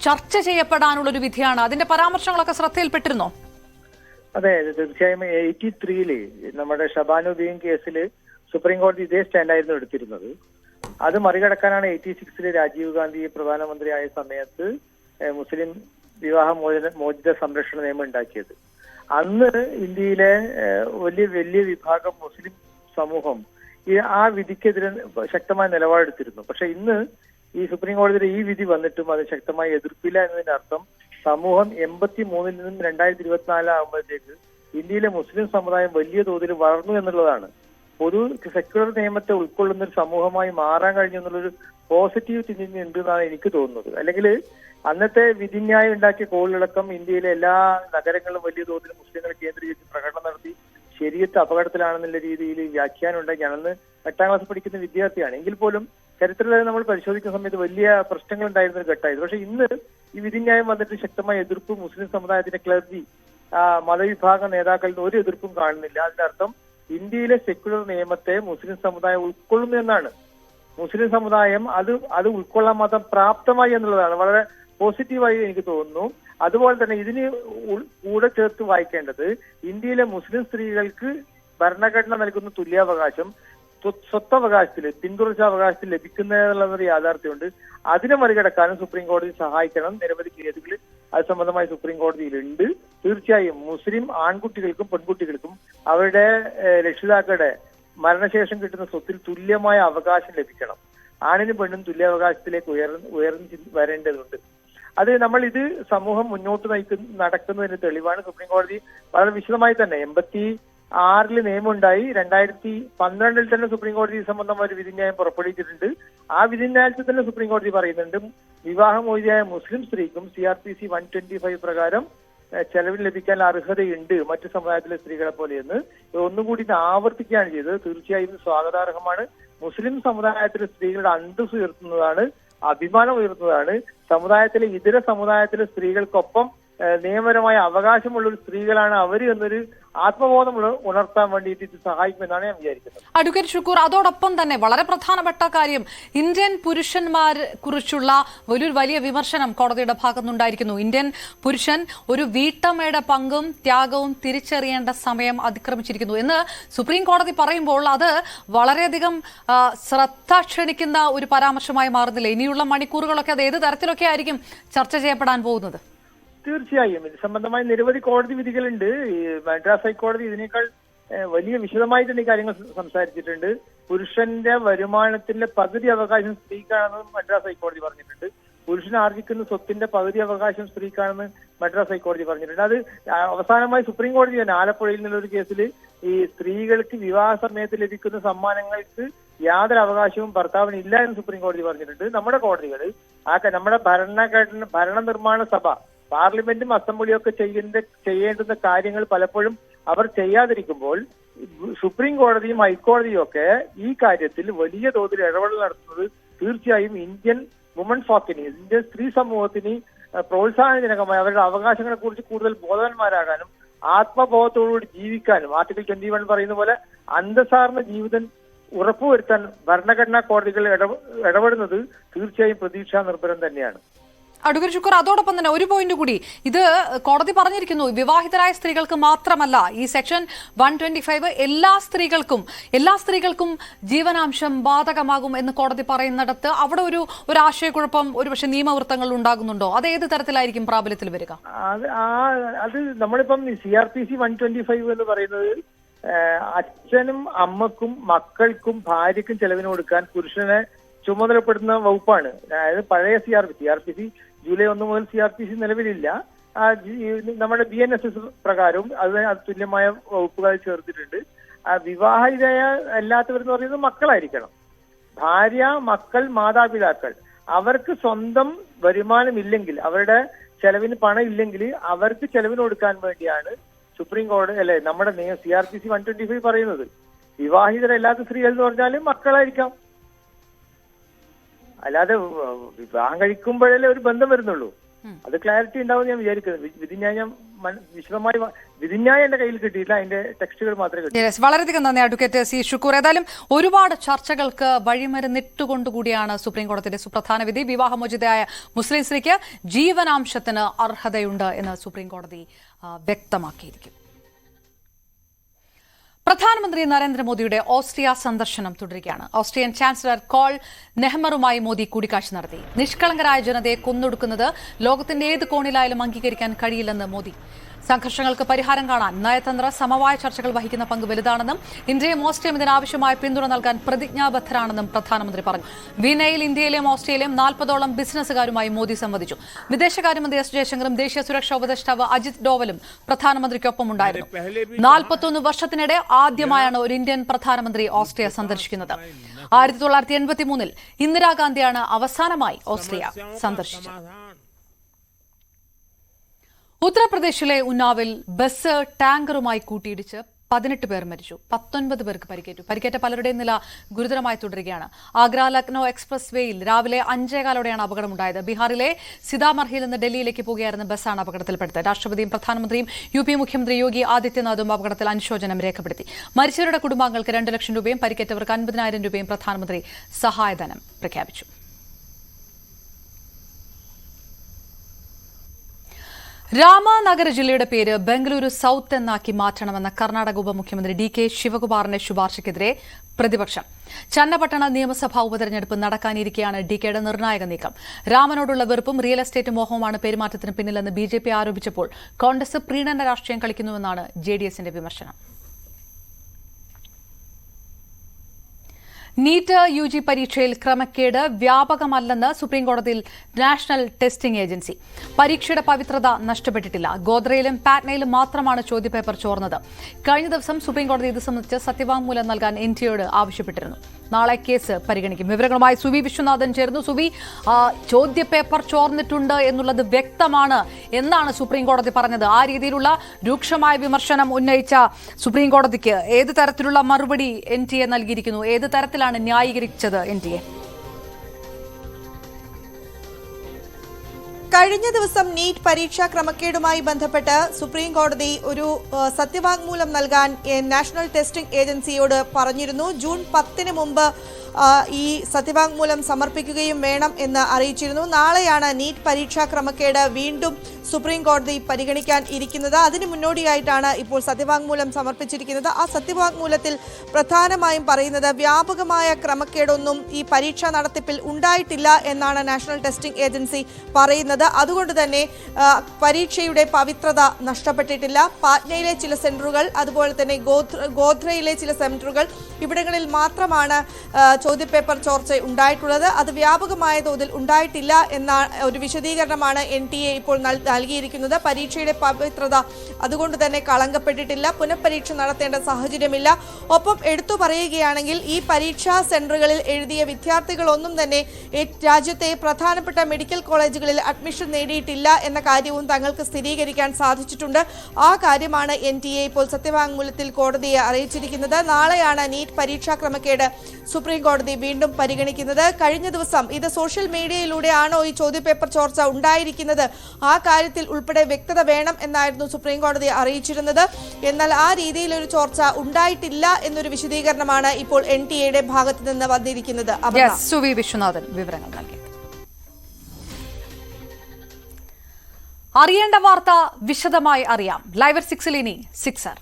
ചർച്ച ചെയ്യപ്പെടാനുള്ളൊരു വിധിയാണ്? അതിന്റെ പരാമർശങ്ങളൊക്കെ ശ്രദ്ധയിൽപ്പെട്ടിരുന്നോ? അതെ, തീർച്ചയായും 83-ല് നമ്മുടെ ഷബാനുദ്ദീൻ കേസിൽ സുപ്രീം കോടതി ഇതേ സ്റ്റാൻഡായിരുന്നു എടുത്തിരുന്നത്. അത് മറികടക്കാനാണ് 86-ല് രാജീവ് ഗാന്ധി പ്രധാനമന്ത്രിയായ സമയത്ത് മുസ്ലിം വിവാഹ മോചിത സംരക്ഷണ നിയമം ഉണ്ടാക്കിയത്. അന്ന് ഇന്ത്യയിലെ വലിയ വിഭാഗം മുസ്ലിം സമൂഹം ആ വിധിക്കെതിരെ ശക്തമായ നിലപാടെടുത്തിരുന്നു. പക്ഷെ ഇന്ന് ഈ സുപ്രീം കോടതിയുടെ ഈ വിധി വന്നിട്ടും അത് ശക്തമായി എതിർപ്പില്ല എന്നതിന്റെ അർത്ഥം സമൂഹം 83-ൽ നിന്നും 2024 ആകുമ്പോഴത്തേക്ക് ഇന്ത്യയിലെ മുസ്ലിം സമുദായം വലിയ തോതിൽ വളർന്നു എന്നുള്ളതാണ്. പൊതു സെക്യുലർ നിയമത്തെ ഉൾക്കൊള്ളുന്ന ഒരു സമൂഹമായി മാറാൻ കഴിഞ്ഞു എന്നുള്ളൊരു പോസിറ്റീവ് തിങ്കിങ് ഉണ്ട് എന്നാണ് എനിക്ക് തോന്നുന്നത്. അല്ലെങ്കിൽ അന്നത്തെ വിധിന്യായം ഉണ്ടാക്കിയ കോളിളക്കം ഇന്ത്യയിലെ എല്ലാ നഗരങ്ങളിലും വലിയ തോതിൽ മുസ്ലിങ്ങളെ കേന്ദ്രീകരിച്ച് പ്രകടനം നടത്തി ശരീരത്ത് അപകടത്തിലാണെന്നുള്ള രീതിയിൽ വ്യാഖ്യാനം ഉണ്ടാക്കി. അന്ന് 8ാം ക്ലാസ് പഠിക്കുന്ന വിദ്യാർത്ഥിയാണ്. എങ്കിൽ പോലും ചരിത്രത്തിൽ നമ്മൾ പരിശോധിക്കുന്ന സമയത്ത് വലിയ പ്രശ്നങ്ങൾ ഉണ്ടായിരുന്ന ഒരു ഘട്ടമായിരുന്നു. പക്ഷെ ഇന്ന് ഈ വിധിന്യായം വന്നിട്ട് ശക്തമായ എതിർപ്പ് മുസ്ലിം സമുദായത്തിന്റെ ക്ലർജി, മതവിഭാഗ നേതാക്കളുടെ ഒരു എതിർപ്പും കാണുന്നില്ല. അതിന്റെ അർത്ഥം ഇന്ത്യയിലെ സെക്യുലർ നിയമത്തെ മുസ്ലിം സമുദായം ഉൾക്കൊള്ളുന്നു എന്നാണ്. മുസ്ലിം സമുദായം അത് ഉൾക്കൊള്ളാൻ മാത്രം പ്രാപ്തമായി എന്നുള്ളതാണ് വളരെ പോസിറ്റീവായി എനിക്ക് തോന്നുന്നു. അതുപോലെ തന്നെ ഇതിന് കൂടെ ചേർത്ത് വായിക്കേണ്ടത് ഇന്ത്യയിലെ മുസ്ലിം സ്ത്രീകൾക്ക് ഭരണഘടന നൽകുന്ന തുല്യാവകാശം സ്വത്തവകാശത്തിൽ, പിന്തുടർച്ചാവകാശത്തിൽ ലഭിക്കുന്നതെന്നുള്ളൊരു യാഥാർത്ഥ്യമുണ്ട്. അതിനെ മറികടക്കാനും സുപ്രീം കോടതി സഹായിക്കണം. നിരവധി കേസുകൾ അത് സംബന്ധമായി സുപ്രീം കോടതിയിലുണ്ട്. തീർച്ചയായും മുസ്ലിം ആൺകുട്ടികൾക്കും പെൺകുട്ടികൾക്കും അവരുടെ രക്ഷിതാക്കളുടെ മരണശേഷം കിട്ടുന്ന സ്വത്തിൽ തുല്യമായ അവകാശം ലഭിക്കണം. ആണിനും പെണ്ണും തുല്യാവകാശത്തിലേക്ക് ഉയർന്നു വരേണ്ടതുണ്ട്. അത് ഇത് സമൂഹം മുന്നോട്ട് നടക്കുന്നതിന് തെളിവാണ്. സുപ്രീം കോടതി വളരെ വിശദമായി തന്നെ 86-ൽ നിയമമുണ്ടായി, 2012-ൽ തന്നെ സുപ്രീം കോടതി സംബന്ധമായ ഒരു വിധിന്യായം പുറപ്പെടുവിച്ചിട്ടുണ്ട്. ആ വിധിന്യായത്തിൽ തന്നെ സുപ്രീം കോടതി പറയുന്നുണ്ട് വിവാഹമോചിതയായ മുസ്ലിം സ്ത്രീക്കും CRPC 125 പ്രകാരം ചെലവിൽ ലഭിക്കാൻ അർഹതയുണ്ട് മറ്റു സമുദായത്തിലെ സ്ത്രീകളെ പോലെയെന്ന് ഒന്നുകൂടി ആവർത്തിക്കുകയാണ് ചെയ്തത്. തീർച്ചയായും സ്വാഗതാർഹമാണ്. മുസ്ലിം സമുദായത്തിലെ സ്ത്രീകളുടെ അന്തസ്സ് ഉയർത്തുന്നതാണ്, അഭിമാനം ഉയർത്തുന്നതാണ്. സമുദായത്തിലെ ഇതര സമുദായത്തിലെ സ്ത്രീകൾക്കൊപ്പം നിയമപരമായ അവകാശമുള്ള ഒരു സ്ത്രീകളാണ് അവർ എന്നൊരു ആത്മബോധം ഉണർത്താൻ വേണ്ടിയിട്ട് ഇത് സഹായിക്കുമെന്നാണ് ഞാൻ വിചാരിക്കുന്നത്. അഡ്വക്കേറ്റ് ഷുക്കൂർ, അതോടൊപ്പം തന്നെ വളരെ പ്രധാനപ്പെട്ട കാര്യം ഇന്ത്യൻ പുരുഷന്മാരെ കുറിച്ചുള്ള വലിയ വിമർശനം കോടതിയുടെ ഭാഗത്തുനിന്നുണ്ടായിരിക്കുന്നു. ഇന്ത്യൻ പുരുഷൻ ഒരു വീട്ടമ്മയുടെ പങ്കും ത്യാഗവും തിരിച്ചറിയേണ്ട സമയം അതിക്രമിച്ചിരിക്കുന്നു എന്ന് സുപ്രീം കോടതി പറയുമ്പോൾ അത് വളരെയധികം ശ്രദ്ധ ക്ഷണിക്കുന്ന ഒരു പരാമർശമായി മാറുന്നില്ല. ഇനിയുള്ള മണിക്കൂറുകളൊക്കെ അത് ഏത് തരത്തിലൊക്കെ ആയിരിക്കും ചർച്ച ചെയ്യപ്പെടാൻ പോകുന്നത്? തീർച്ചയായും ഇത് സംബന്ധമായ നിരവധി കോടതി വിധികളുണ്ട്. മദ്രാസ് ഹൈക്കോടതി ഇതിനേക്കാൾ വലിയ വിശദമായിട്ട് തന്നെ ഈ കാര്യങ്ങൾ സംസാരിച്ചിട്ടുണ്ട്. പുരുഷന്റെ വരുമാനത്തിന്റെ പകുതി അവകാശം സ്ത്രീക്കാണെന്ന് മദ്രാസ് ഹൈക്കോടതി പറഞ്ഞിട്ടുണ്ട്. പുരുഷൻ ആർജിക്കുന്ന സ്വത്തിന്റെ പകുതി അവകാശം സ്ത്രീക്കാണെന്ന് മദ്രാസ് ഹൈക്കോടതി പറഞ്ഞിട്ടുണ്ട്. അത് അവസാനമായി സുപ്രീം കോടതി തന്നെ ആലപ്പുഴയിൽ നിന്നുള്ള ഒരു കേസിൽ ഈ സ്ത്രീകൾക്ക് വിവാഹ സമയത്ത് ലഭിക്കുന്ന സമ്മാനങ്ങൾക്ക് യാതൊരു അവകാശവും ഭർത്താവിന് ഇല്ല എന്ന് സുപ്രീം കോടതി പറഞ്ഞിട്ടുണ്ട്. നമ്മുടെ കോടതികൾ നമ്മുടെ ഭരണ നിർമ്മാണ സഭ, പാർലമെന്റും അസംബ്ലിയും ഒക്കെ ചെയ്യേണ്ടുന്ന കാര്യങ്ങൾ പലപ്പോഴും അവർ ചെയ്യാതിരിക്കുമ്പോൾ സുപ്രീം കോടതിയും ഹൈക്കോടതിയും ഒക്കെ ഈ കാര്യത്തിൽ വലിയ തോതിൽ ഇടപെടൽ നടത്തുന്നത് തീർച്ചയായും ഇന്ത്യൻ വുമൻസ് വാക്കിന്, ഇന്ത്യൻ സ്ത്രീ സമൂഹത്തിന് പ്രോത്സാഹനജനകമായി അവരുടെ അവകാശങ്ങളെ കുറിച്ച് കൂടുതൽ ബോധവാന്മാരാകാനും ആത്മബോധത്തോടുകൂടി ജീവിക്കാനും ആർട്ടിക്കിൾ 21 പറയുന്ന പോലെ അന്തസ്സാർന്ന ജീവിതം ഉറപ്പുവരുത്താൻ ഭരണഘടനാ കോടതികൾ ഇടപെടുന്നത് തീർച്ചയായും പ്രതീക്ഷാ നിർഭരം തന്നെയാണ്. അഡ്വക്കേറ്റ് ശുക്കൂർ, അതോടൊപ്പം തന്നെ ഒരു പോയിന്റ് കൂടി, ഇത് കോടതി പറഞ്ഞിരിക്കുന്നു വിവാഹിതരായ സ്ത്രീകൾക്ക് മാത്രമല്ല, ഈ സെക്ഷൻ 125 എല്ലാ സ്ത്രീകൾക്കും ജീവനാംശം ബാധകമാകും എന്ന് കോടതി പറയുന്നിടത്ത് അവിടെ ഒരു ആശയക്കുഴപ്പം ഒരുപക്ഷെ നിയമവൃത്തങ്ങൾ ഉണ്ടാകുന്നുണ്ടോ? അത് ഏത് തരത്തിലായിരിക്കും പ്രാബല്യത്തിൽ വരിക? അത് നമ്മളിപ്പം CRPC 125 എന്ന് പറയുന്നത് അച്ഛനും അമ്മക്കും മക്കൾക്കും ഭാര്യയ്ക്കും ചെലവിന് കൊടുക്കാൻ പുരുഷനെ ചുമതലപ്പെടുന്ന വകുപ്പാണ്. അതായത് പഴയ CRPC ജൂലൈ 1 മുതൽ CRPC നിലവിലില്ല. നമ്മുടെ BNSS പ്രകാരവും അത് തുല്യമായ വകുപ്പുകൾ ചേർത്തിട്ടുണ്ട്. വിവാഹിതയ അല്ലാത്തവരെന്ന് പറയുന്നത് മക്കളായിരിക്കണം. ഭാര്യ, മക്കൾ, മാതാപിതാക്കൾ അവർക്ക് സ്വന്തം വരുമാനമില്ലെങ്കിൽ, അവരുടെ ചെലവിന് പണം ഇല്ലെങ്കിൽ അവർക്ക് ചെലവിന് കൊടുക്കാൻ വേണ്ടിയാണ് സുപ്രീം കോടതി അല്ലെ നമ്മുടെ CRPC 125 പറയുന്നത്. വിവാഹിതരല്ലാത്ത സ്ത്രീകൾ എന്ന് പറഞ്ഞാൽ മക്കളായിരിക്കാം. അല്ലാതെ വിവാഹം കഴിക്കുമ്പോഴല്ലേ ഒരു ബന്ധം വരുന്നുള്ളൂ. അത് ക്ലാരിറ്റി ഉണ്ടാവും ഞാൻ വിചാരിക്കുന്നത്. വിധിന്യായം വിശദമായി വിധിന്യായം എന്റെ കയ്യിൽ കിട്ടിയില്ല, അതിന്റെ ടെക്സ്റ്റുകൾ മാത്രമേ കിട്ടി. വളരെയധികം നന്ദി അഡ്വക്കേറ്റ് സി ശുക്കൂർ. ഏതായാലും ഒരുപാട് ചർച്ചകൾക്ക് വഴിമരുന്നിട്ടുകൊണ്ടുകൂടിയാണ് സുപ്രീം കോടതിയുടെ സുപ്രധാന വിധി. വിവാഹമോചിതയായ മുസ്ലിം സ്ത്രീക്ക് ജീവനാംശത്തിന് അർഹതയുണ്ട് എന്ന് സുപ്രീം കോടതി വ്യക്തമാക്കിയിരിക്കും. പ്രധാനമന്ത്രി നരേന്ദ്രമോദിയുടെ ഓസ്ട്രിയ സന്ദർശനം തുടരുകയാണ്. ഓസ്ട്രിയൻ ചാൻസലർ കോൾ നെഹ്മറുമായി മോദി കൂടിക്കാഴ്ച നടത്തി. നിഷ്കളങ്കരായ ജനതയെ കൊന്നൊടുക്കുന്നത് ലോകത്തിന്റെ ഏത് കോണിലായാലും അംഗീകരിക്കാൻ കഴിയില്ലെന്ന് മോദി. സംഘർഷങ്ങൾക്ക് പരിഹാരം കാണാൻ നയതന്ത്ര സമവായ ചർച്ചകൾ വഹിക്കുന്ന പങ്ക് വലുതാണെന്നും ഇന്ത്യയും ഓസ്ട്രിയയും ഇതിനാവശ്യമായ പിന്തുണ നൽകാൻ പ്രതിജ്ഞാബദ്ധരാണെന്നും പ്രധാനമന്ത്രി പറഞ്ഞു. വീനയിൽ ഇന്ത്യയിലെയും ഓസ്ട്രേലിയയിലെയും 40ഓളം ബിസിനസ്സുകാരുമായി മോദി സംവദിച്ചു. വിദേശകാര്യമന്ത്രി എസ് ജയശങ്കറും ദേശീയ സുരക്ഷാ ഉപദേഷ്ടാവ് അജിത് ഡോവലും പ്രധാനമന്ത്രിക്കൊപ്പം ഉണ്ടായിരുന്നു. 41 വർഷത്തിനിടെ ആദ്യമായാണ് ഒരു ഇന്ത്യൻ പ്രധാനമന്ത്രി ഓസ്ട്രിയ സന്ദർശിക്കുന്നത്. 1983 ഇന്ദിരാഗാന്ധിയാണ് അവസാനമായി ഓസ്ട്രിയ സന്ദർശിച്ചത്. ഉത്തർപ്രദേശിലെ ഉന്നാവിൽ ബസ് ടാങ്കറുമായി കൂട്ടിയിടിച്ച് 18 പേർ മരിച്ചു, 19 പേർക്ക് പരിക്കേറ്റു. പരിക്കേറ്റ പലരുടെയും നില ഗുരുതരമായി തുടരുകയാണ്. ആഗ്ര ലക്നൌ എക്സ്പ്രസ് വേയിൽ രാവിലെ 5:15ഓടെയാണ് അപകടമുണ്ടായത്. ബീഹാറിലെ സീതാമർഹിയിൽ നിന്ന് ഡൽഹിയിലേക്ക് പോകുകയായിരുന്ന ബസ്സാണ് അപകടത്തിൽപ്പെട്ടത്. രാഷ്ട്രപതിയും പ്രധാനമന്ത്രിയും UP മുഖ്യമന്ത്രി യോഗി ആദിത്യനാഥും അപകടത്തിൽ അനുശോചനം രേഖപ്പെടുത്തി. മരിച്ചവരുടെ കുടുംബാംഗങ്ങൾക്ക് 2 ലക്ഷം രൂപയും പരിക്കേറ്റവർക്ക് 50,000 രൂപയും പ്രധാനമന്ത്രി സഹായധനം പ്രഖ്യാപിച്ചു. രാമനഗര ജില്ലയുടെ പേര് ബംഗളൂരു സൌത്ത് എന്നാക്കി മാറ്റണമെന്ന കർണാടക ഉപമുഖ്യമന്ത്രി DK ശിവകുമാറിന്റെ ശുപാർശയ്ക്കെതിരെ പ്രതിപക്ഷം. ചന്നപട്ടണ നിയമസഭാ ഉപതെരഞ്ഞെടുപ്പ് നടക്കാനിരിക്കെയാണ് DKയുടെ നിർണായക നീക്കം. രാമനോടുള്ള വെറുപ്പും റിയൽ എസ്റ്റേറ്റ് മോഹവുമാണ് പെരുമാറ്റത്തിന് പിന്നിലെന്ന് BJP ആരോപിച്ചപ്പോൾ കോൺഗ്രസ് പ്രീണന രാഷ്ട്രീയം കളിക്കുന്നുവെന്നാണ് JDSന്റെ വിമർശനം. നീറ്റ് UG പരീക്ഷയിൽ ക്രമക്കേട് വ്യാപകമല്ലെന്ന് സുപ്രീംകോടതിയിൽ നാഷണൽ ടെസ്റ്റിംഗ് ഏജൻസി. പരീക്ഷയുടെ പവിത്രത നഷ്ടപ്പെട്ടിട്ടില്ല. ഗോദ്രയിലും പാറ്റ്നയിലും മാത്രമാണ് ചോദ്യപേപ്പർ ചോർന്നത്. കഴിഞ്ഞ ദിവസം സുപ്രീംകോടതി ഇത് സംബന്ധിച്ച് സത്യവാങ്മൂലം നൽകാൻ NTAയോട് ആവശ്യപ്പെട്ടിരുന്നു. നാളെ കേസ് പരിഗണിക്കും. വിവരങ്ങളുമായി സുവി വിശ്വനാഥൻ ചേർന്നു. സുവി, ചോദ്യപേപ്പർ ചോർന്നിട്ടുണ്ട് എന്നുള്ളത് വ്യക്തമാണ് എന്നാണ് സുപ്രീംകോടതി പറഞ്ഞത്. ആ രീതിയിലുള്ള രൂക്ഷമായ വിമർശനം ഉന്നയിച്ച സുപ്രീംകോടതിക്ക് ഏത് തരത്തിലുള്ള മറുപടി NTA നൽകിയിരിക്കുന്നു? ഏത് തരത്തിലാണ് ന്യായീകരിച്ചത് NTA? കഴിഞ്ഞ ദിവസം നീറ്റ് പരീക്ഷാ ക്രമക്കേടുമായി ബന്ധപ്പെട്ട് സുപ്രീം കോടതി ഒരു സത്യവാങ്മൂലം നൽകാൻ നാഷണൽ ടെസ്റ്റിംഗ് ഏജൻസിയോട് പറഞ്ഞിരുന്നു. ജൂൺ 10 മുമ്പ് ഈ സത്യവാങ്മൂലം സമർപ്പിക്കുകയും വേണം എന്ന് അറിയിച്ചിരുന്നു. നാളെയാണ് നീറ്റ് പരീക്ഷാ ക്രമക്കേട് വീണ്ടും സുപ്രീം കോടതി പരിഗണിക്കാൻ ഇരിക്കുന്നത്. അതിന് മുന്നോടിയായിട്ടാണ് ഇപ്പോൾ സത്യവാങ്മൂലം സമർപ്പിച്ചിരിക്കുന്നത്. ആ സത്യവാങ്മൂലത്തിൽ പ്രധാനമായും പറയുന്നത് വ്യാപകമായ ക്രമക്കേടൊന്നും ഈ പരീക്ഷാ നടത്തിപ്പിൽ ഉണ്ടായിട്ടില്ല എന്നാണ് നാഷണൽ ടെസ്റ്റിംഗ് ഏജൻസി പറയുന്നത്. അതുകൊണ്ട് തന്നെ പരീക്ഷയുടെ പവിത്രത നഷ്ടപ്പെട്ടിട്ടില്ല. പാറ്റ്നയിലെ ചില സെന്ററുകൾ, അതുപോലെ തന്നെ ഗോധ്രയിലെ ചില സെന്ററുകൾ, ഇവിടങ്ങളിൽ മാത്രമാണ് ചോദ്യപേപ്പർ ചോർച്ച ഉണ്ടായിട്ടുള്ളത്. അത് വ്യാപകമായ തോതിൽ ഉണ്ടായിട്ടില്ല എന്ന ഒരു വിശദീകരണമാണ് NTA ഇപ്പോൾ നൽകിയിരിക്കുന്നത്. പരീക്ഷയുടെ പവിത്രത അതുകൊണ്ട് തന്നെ കളങ്കപ്പെട്ടിട്ടില്ല, പുനഃപരീക്ഷ നടത്തേണ്ട സാഹചര്യമില്ല. ഒപ്പം എടുത്തു പറയുകയാണെങ്കിൽ ഈ പരീക്ഷാ സെന്ററുകളിൽ എഴുതിയ വിദ്യാർത്ഥികളൊന്നും തന്നെ രാജ്യത്തെ പ്രധാനപ്പെട്ട മെഡിക്കൽ കോളേജുകളിൽ അഡ്മിഷൻ നേടിയിട്ടില്ല എന്ന കാര്യവും തങ്ങൾക്ക് സ്ഥിരീകരിക്കാൻ സാധിച്ചിട്ടുണ്ട്. ആ കാര്യമാണ് NTA ഇപ്പോൾ സത്യവാങ്മൂലത്തിൽ കോടതിയെ അറിയിച്ചിരിക്കുന്നത്. നാളെയാണ് നീറ്റ് പരീക്ഷാ ക്രമക്കേട് സുപ്രീം കോടതി വീണ്ടും പരിഗണിക്കുന്നത്. കഴിഞ്ഞ ദിവസം ഇത് സോഷ്യൽ മീഡിയയിലൂടെയാണോ ഈ ചോദ്യപേപ്പർ ചോർച്ച ഉണ്ടായിരിക്കുന്നത്, ആ കാര്യത്തിൽ ഉൾപ്പെടെ വ്യക്തത വേണം എന്നായിരുന്നു സുപ്രീം കോടതി അറിയിച്ചിരുന്നത്. എന്നാൽ ആ രീതിയിലൊരു ചോർച്ച ഉണ്ടായിട്ടില്ല എന്നൊരു വിശദീകരണമാണ് ഇപ്പോൾ NTA ഭാഗത്ത് നിന്ന് വന്നിരിക്കുന്നത്. സുവി വിശ്വനാഥൻ വിവരങ്ങൾ നൽകി. അറിയേണ്ട വാർത്ത വിശദമായി അറിയാം. ലൈവ് 6 ഇനി സിക്സർ.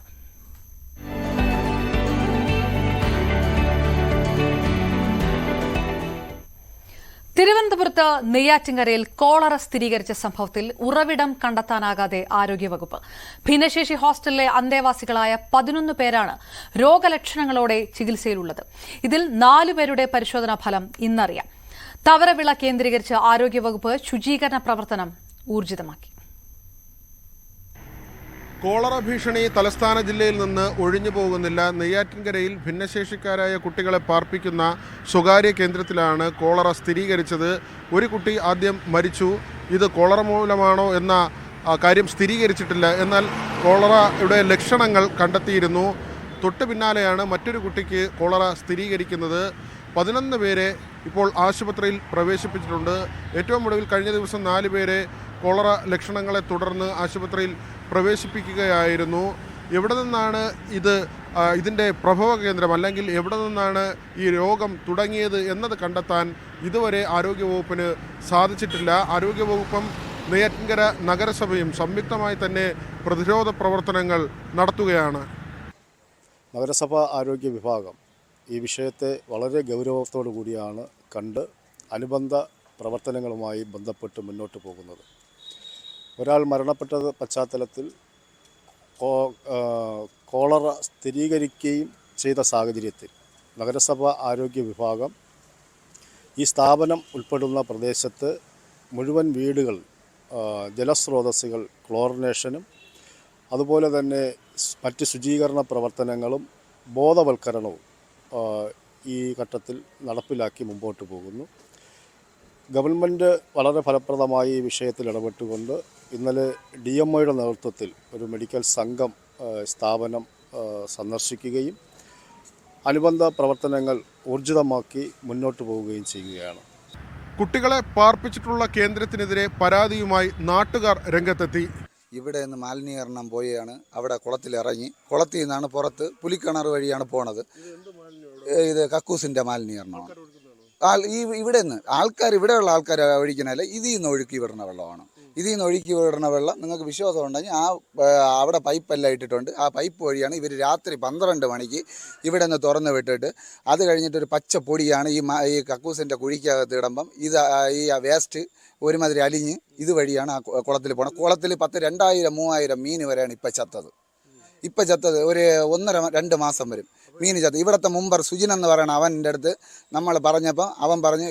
തിരുവനന്തപുരത്ത് നെയ്യാറ്റിൻകരയിൽ കോളറ സ്ഥിരീകരിച്ച സംഭവത്തിൽ ഉറവിടം കണ്ടെത്താനാകാതെ ആരോഗ്യവകുപ്പ്. ഭിന്നശേഷി ഹോസ്റ്റലിലെ അന്തേവാസികളായ 11 പേരാണ് രോഗലക്ഷണങ്ങളോടെ ചികിത്സയിലുള്ളത്. ഇതിൽ 4 പേരുടെ പരിശോധനാ ഫലം ഇന്നറിയാം. തവരവിള കേന്ദ്രീകരിച്ച് ആരോഗ്യവകുപ്പ് ശുചീകരണ പ്രവർത്തനം ഊർജിതമാക്കി. കോളറ ഭീഷണി തലസ്ഥാന ജില്ലയിൽ നിന്ന് ഒഴിഞ്ഞു പോകുന്നില്ല. നെയ്യാറ്റിൻകരയിൽ ഭിന്നശേഷിക്കാരായ കുട്ടികളെ പാർപ്പിക്കുന്ന സ്വകാര്യ കേന്ദ്രത്തിലാണ് കോളറ സ്ഥിരീകരിച്ചത്. ഒരു കുട്ടി ആദ്യം മരിച്ചു. ഇത് കോളറ മൂലമാണോ എന്ന കാര്യം സ്ഥിരീകരിച്ചിട്ടില്ല. എന്നാൽ കോളറയുടെ ലക്ഷണങ്ങൾ കണ്ടെത്തിയിരുന്നു. തൊട്ടു പിന്നാലെയാണ് മറ്റൊരു കുട്ടിക്ക് കോളറ സ്ഥിരീകരിക്കുന്നത്. 11 പേരെ ഇപ്പോൾ ആശുപത്രിയിൽ പ്രവേശിപ്പിച്ചിട്ടുണ്ട്. ഏറ്റവും ഒടുവിൽ കഴിഞ്ഞ ദിവസം 4 പേരെ കോളറ ലക്ഷണങ്ങളെ തുടർന്ന് ആശുപത്രിയിൽ പ്രവേശിപ്പിക്കുകയായിരുന്നു. എവിടെ നിന്നാണ് ഇതിൻ്റെ പ്രഭവ കേന്ദ്രം അല്ലെങ്കിൽ എവിടെ നിന്നാണ് ഈ രോഗം തുടങ്ങിയത് എന്നത് കണ്ടെത്താൻ ഇതുവരെ ആരോഗ്യവകുപ്പിന് സാധിച്ചിട്ടില്ല. ആരോഗ്യവകുപ്പും നെയ്യാറ്റിൻകര നഗരസഭയും സംയുക്തമായി തന്നെ പ്രതിരോധ പ്രവർത്തനങ്ങൾ നടത്തുകയാണ്. നഗരസഭ ആരോഗ്യ വിഭാഗം ഈ വിഷയത്തെ വളരെ ഗൗരവത്തോടു കൂടിയാണ് കണ്ട് അനുബന്ധ പ്രവർത്തനങ്ങളുമായി ബന്ധപ്പെട്ട് മുന്നോട്ട് പോകുന്നത്. ഒരാൾ മരണപ്പെട്ട പശ്ചാത്തലത്തിൽ കോളറ സ്ഥിരീകരിക്കുകയും ചെയ്ത സാഹചര്യത്തിൽ നഗരസഭ ആരോഗ്യ വിഭാഗം ഈ സ്ഥാപനം ഉൾപ്പെടുന്ന പ്രദേശത്ത് മുഴുവൻ വീടുകൾ ജലസ്രോതസ്സുകൾ ക്ലോറിനേഷനും അതുപോലെ തന്നെ മറ്റ് ശുചീകരണ പ്രവർത്തനങ്ങളും ബോധവൽക്കരണവും ഈ ഘട്ടത്തിൽ നടപ്പിലാക്കി മുമ്പോട്ട് പോകുന്നു. ഗവൺമെൻറ് വളരെ ഫലപ്രദമായി ഈ വിഷയത്തിൽ ഇടപെട്ടുകൊണ്ട് ഇന്നലെ DMOയുടെ നേതൃത്വത്തിൽ ഒരു മെഡിക്കൽ സംഘം സ്ഥാപനം സന്ദർശിക്കുകയും അനുബന്ധ പ്രവർത്തനങ്ങൾ ഊർജിതമാക്കി മുന്നോട്ട് പോവുകയും ചെയ്യുകയാണ്. കുട്ടികളെ പാർപ്പിച്ചിട്ടുള്ള കേന്ദ്രത്തിനെതിരെ പരാതിയുമായി നാട്ടുകാർ രംഗത്തെത്തി. ഇവിടെ നിന്ന് മാലിന്യീകരണം പോയാണ് അവിടെ കുളത്തിലിറങ്ങി, കുളത്തിൽ നിന്നാണ് പുറത്ത് പുലിക്കിണർ വഴിയാണ് പോണത്. ഇത് കക്കൂസിൻ്റെ മാലിന്യീകരണമാണ്. ഇവിടെ നിന്ന് ഇവിടെയുള്ള ആൾക്കാർ ഒഴിക്കണല്ല, ഇതിൽ നിന്ന് ഒഴുക്കി വിടുന്ന വെള്ളമാണ്. ഇതിൽ നിന്ന് ഒഴുക്കി വിടുന്ന വെള്ളം നിങ്ങൾക്ക് വിശ്വാസം ഉണ്ടെങ്കിൽ അവിടെ പൈപ്പെല്ലാം ഇട്ടിട്ടുണ്ട്. ആ പൈപ്പ് വഴിയാണ് ഇവർ രാത്രി 12 മണിക്ക് ഇവിടെ നിന്ന് തുറന്ന് വിട്ടിട്ട് അത് കഴിഞ്ഞിട്ടൊരു പച്ച പൊടിയാണ് ഈ കക്കൂസിൻ്റെ കുഴിക്കകത്ത് ഇടുമ്പം ഇത് ഈ വേസ്റ്റ് ഒരുമാതിരി അലിഞ്ഞ് ഇതുവഴിയാണ് ആ കുളത്തിൽ പോകണം. കുളത്തിൽ 2000-3000 മീൻ വരെയാണ് ഇപ്പം ചത്തത്. ഒരു 1.5-2 മാസം വരും മീൻ ചത്ത്. ഇവിടുത്തെ മുമ്പർ സുജിൻ എന്ന് പറയുന്ന അവൻ്റെ അടുത്ത് നമ്മൾ പറഞ്ഞപ്പോൾ അവൻ പറഞ്ഞ്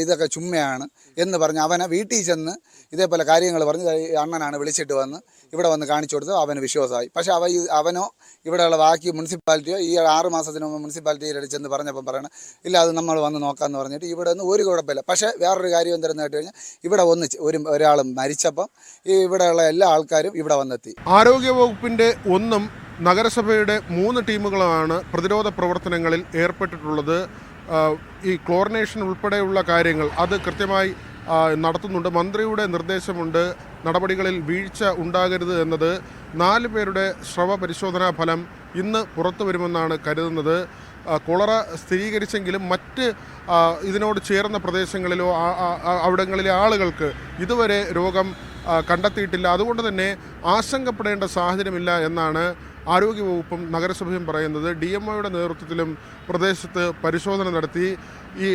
ഇതൊക്കെ ചുമ്മയാണ് എന്ന് പറഞ്ഞ് അവനെ വീട്ടിൽ ചെന്ന് ഇതേപോലെ കാര്യങ്ങൾ പറഞ്ഞ് അണ്ണനാണ് വിളിച്ചിട്ട് വന്ന് ഇവിടെ വന്ന് കാണിച്ചു കൊടുത്ത് അവന് വിശ്വാസമായി. പക്ഷേ അവനോ ഇവിടെയുള്ള ബാക്കി മുനിസിപ്പാലിറ്റിയോ ഈ 6 മാസത്തിന് മുമ്പ് മുനിസിപ്പാലിറ്റിയിൽ ചെന്ന് പറഞ്ഞപ്പം പറയണം ഇല്ല അത് നമ്മൾ വന്ന് നോക്കാമെന്ന് പറഞ്ഞിട്ട് ഇവിടെ നിന്ന് ഒരു കുഴപ്പമില്ല. പക്ഷേ വേറൊരു കാര്യം എന്തെന്ന് കേട്ട് കഴിഞ്ഞാൽ ഇവിടെ ഒരാൾ മരിച്ചപ്പം ഇവിടെയുള്ള എല്ലാ ആൾക്കാരും ഇവിടെ വന്നെത്തി. ആരോഗ്യവകുപ്പിൻ്റെ നഗരസഭയുടെ 3 ടീമുകളാണ് പ്രതിരോധ പ്രവർത്തനങ്ങളിൽ ഏർപ്പെട്ടിട്ടുള്ളത്. ഈ ക്ലോറിനേഷൻ ഉൾപ്പെടെയുള്ള കാര്യങ്ങൾ അത് കൃത്യമായി നടത്തുന്നുണ്ട്. മന്ത്രിയുടെ നിർദ്ദേശമുണ്ട്, നടപടികളിൽ വീഴ്ച ഉണ്ടാകരുത് എന്നത്. 4 പേരുടെ സ്രവ പരിശോധനാ ഫലം ഇന്ന് പുറത്തു വരുമെന്നാണ് കരുതുന്നത്. കോളറ സ്ഥിരീകരിച്ചെങ്കിലും മറ്റ് ഇതിനോട് ചേർന്ന പ്രദേശങ്ങളിലോ അവിടങ്ങളിലെ ആളുകൾക്ക് ഇതുവരെ രോഗം കണ്ടെത്തിയിട്ടില്ല. അതുകൊണ്ട് തന്നെ ആശങ്കപ്പെടേണ്ട സാഹചര്യമില്ല എന്നാണ് ആരോഗ്യവകുപ്പും നഗരസഭയും പറയുന്നത്. DMOയുടെ നേതൃത്വത്തിലും പ്രദേശത്ത് പരിശോധന നടത്തി. ഈ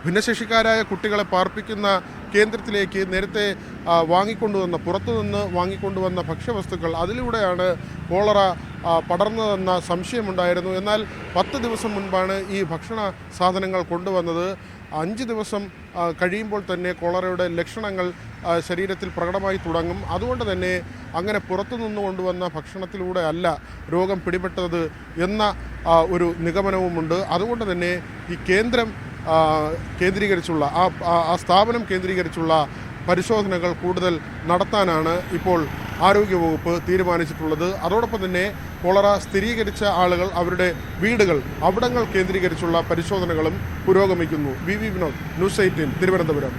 ഭിന്നശേഷിക്കാരായ കുട്ടികളെ പാർപ്പിക്കുന്ന കേന്ദ്രത്തിലേക്ക് നേരത്തെ പുറത്തുനിന്ന് വാങ്ങിക്കൊണ്ടുവന്ന ഭക്ഷ്യവസ്തുക്കൾ അതിലൂടെയാണ് കോളറ പടർന്നതെന്ന സംശയമുണ്ടായിരുന്നു. എന്നാൽ 10 ദിവസം മുൻപാണ് ഈ ഭക്ഷണ സാധനങ്ങൾ കൊണ്ടുവന്നത്. 5 ദിവസം കഴിയുമ്പോൾ തന്നെ കോളറയുടെ ലക്ഷണങ്ങൾ ശരീരത്തിൽ പ്രകടമായി തുടങ്ങും. അതുകൊണ്ട് തന്നെ അങ്ങനെ പുറത്തുനിന്ന് കൊണ്ടുവന്ന ഭക്ഷണത്തിലൂടെ അല്ല രോഗം പിടിപെട്ടത് എന്ന ഒരു നിഗമനവുമുണ്ട്. അതുകൊണ്ട് തന്നെ ഈ കേന്ദ്രം കേന്ദ്രീകരിച്ചുള്ള ആ സ്ഥാപനം കേന്ദ്രീകരിച്ചുള്ള പരിശോധനകൾ കൂടുതൽ നടത്താനാണ് ഇപ്പോൾ ആരോഗ്യവകുപ്പ് തീരുമാനിച്ചിട്ടുള്ളത്. അതോടൊപ്പം തന്നെ കോളറ സ്ഥിരീകരിച്ച ആളുകൾ അവരുടെ വീടുകൾ അവിടങ്ങൾ കേന്ദ്രീകരിച്ചുള്ള പരിശോധനകളും പുരോഗമിക്കുന്നു. V Vinod, news 18 Thiruvananthapuram.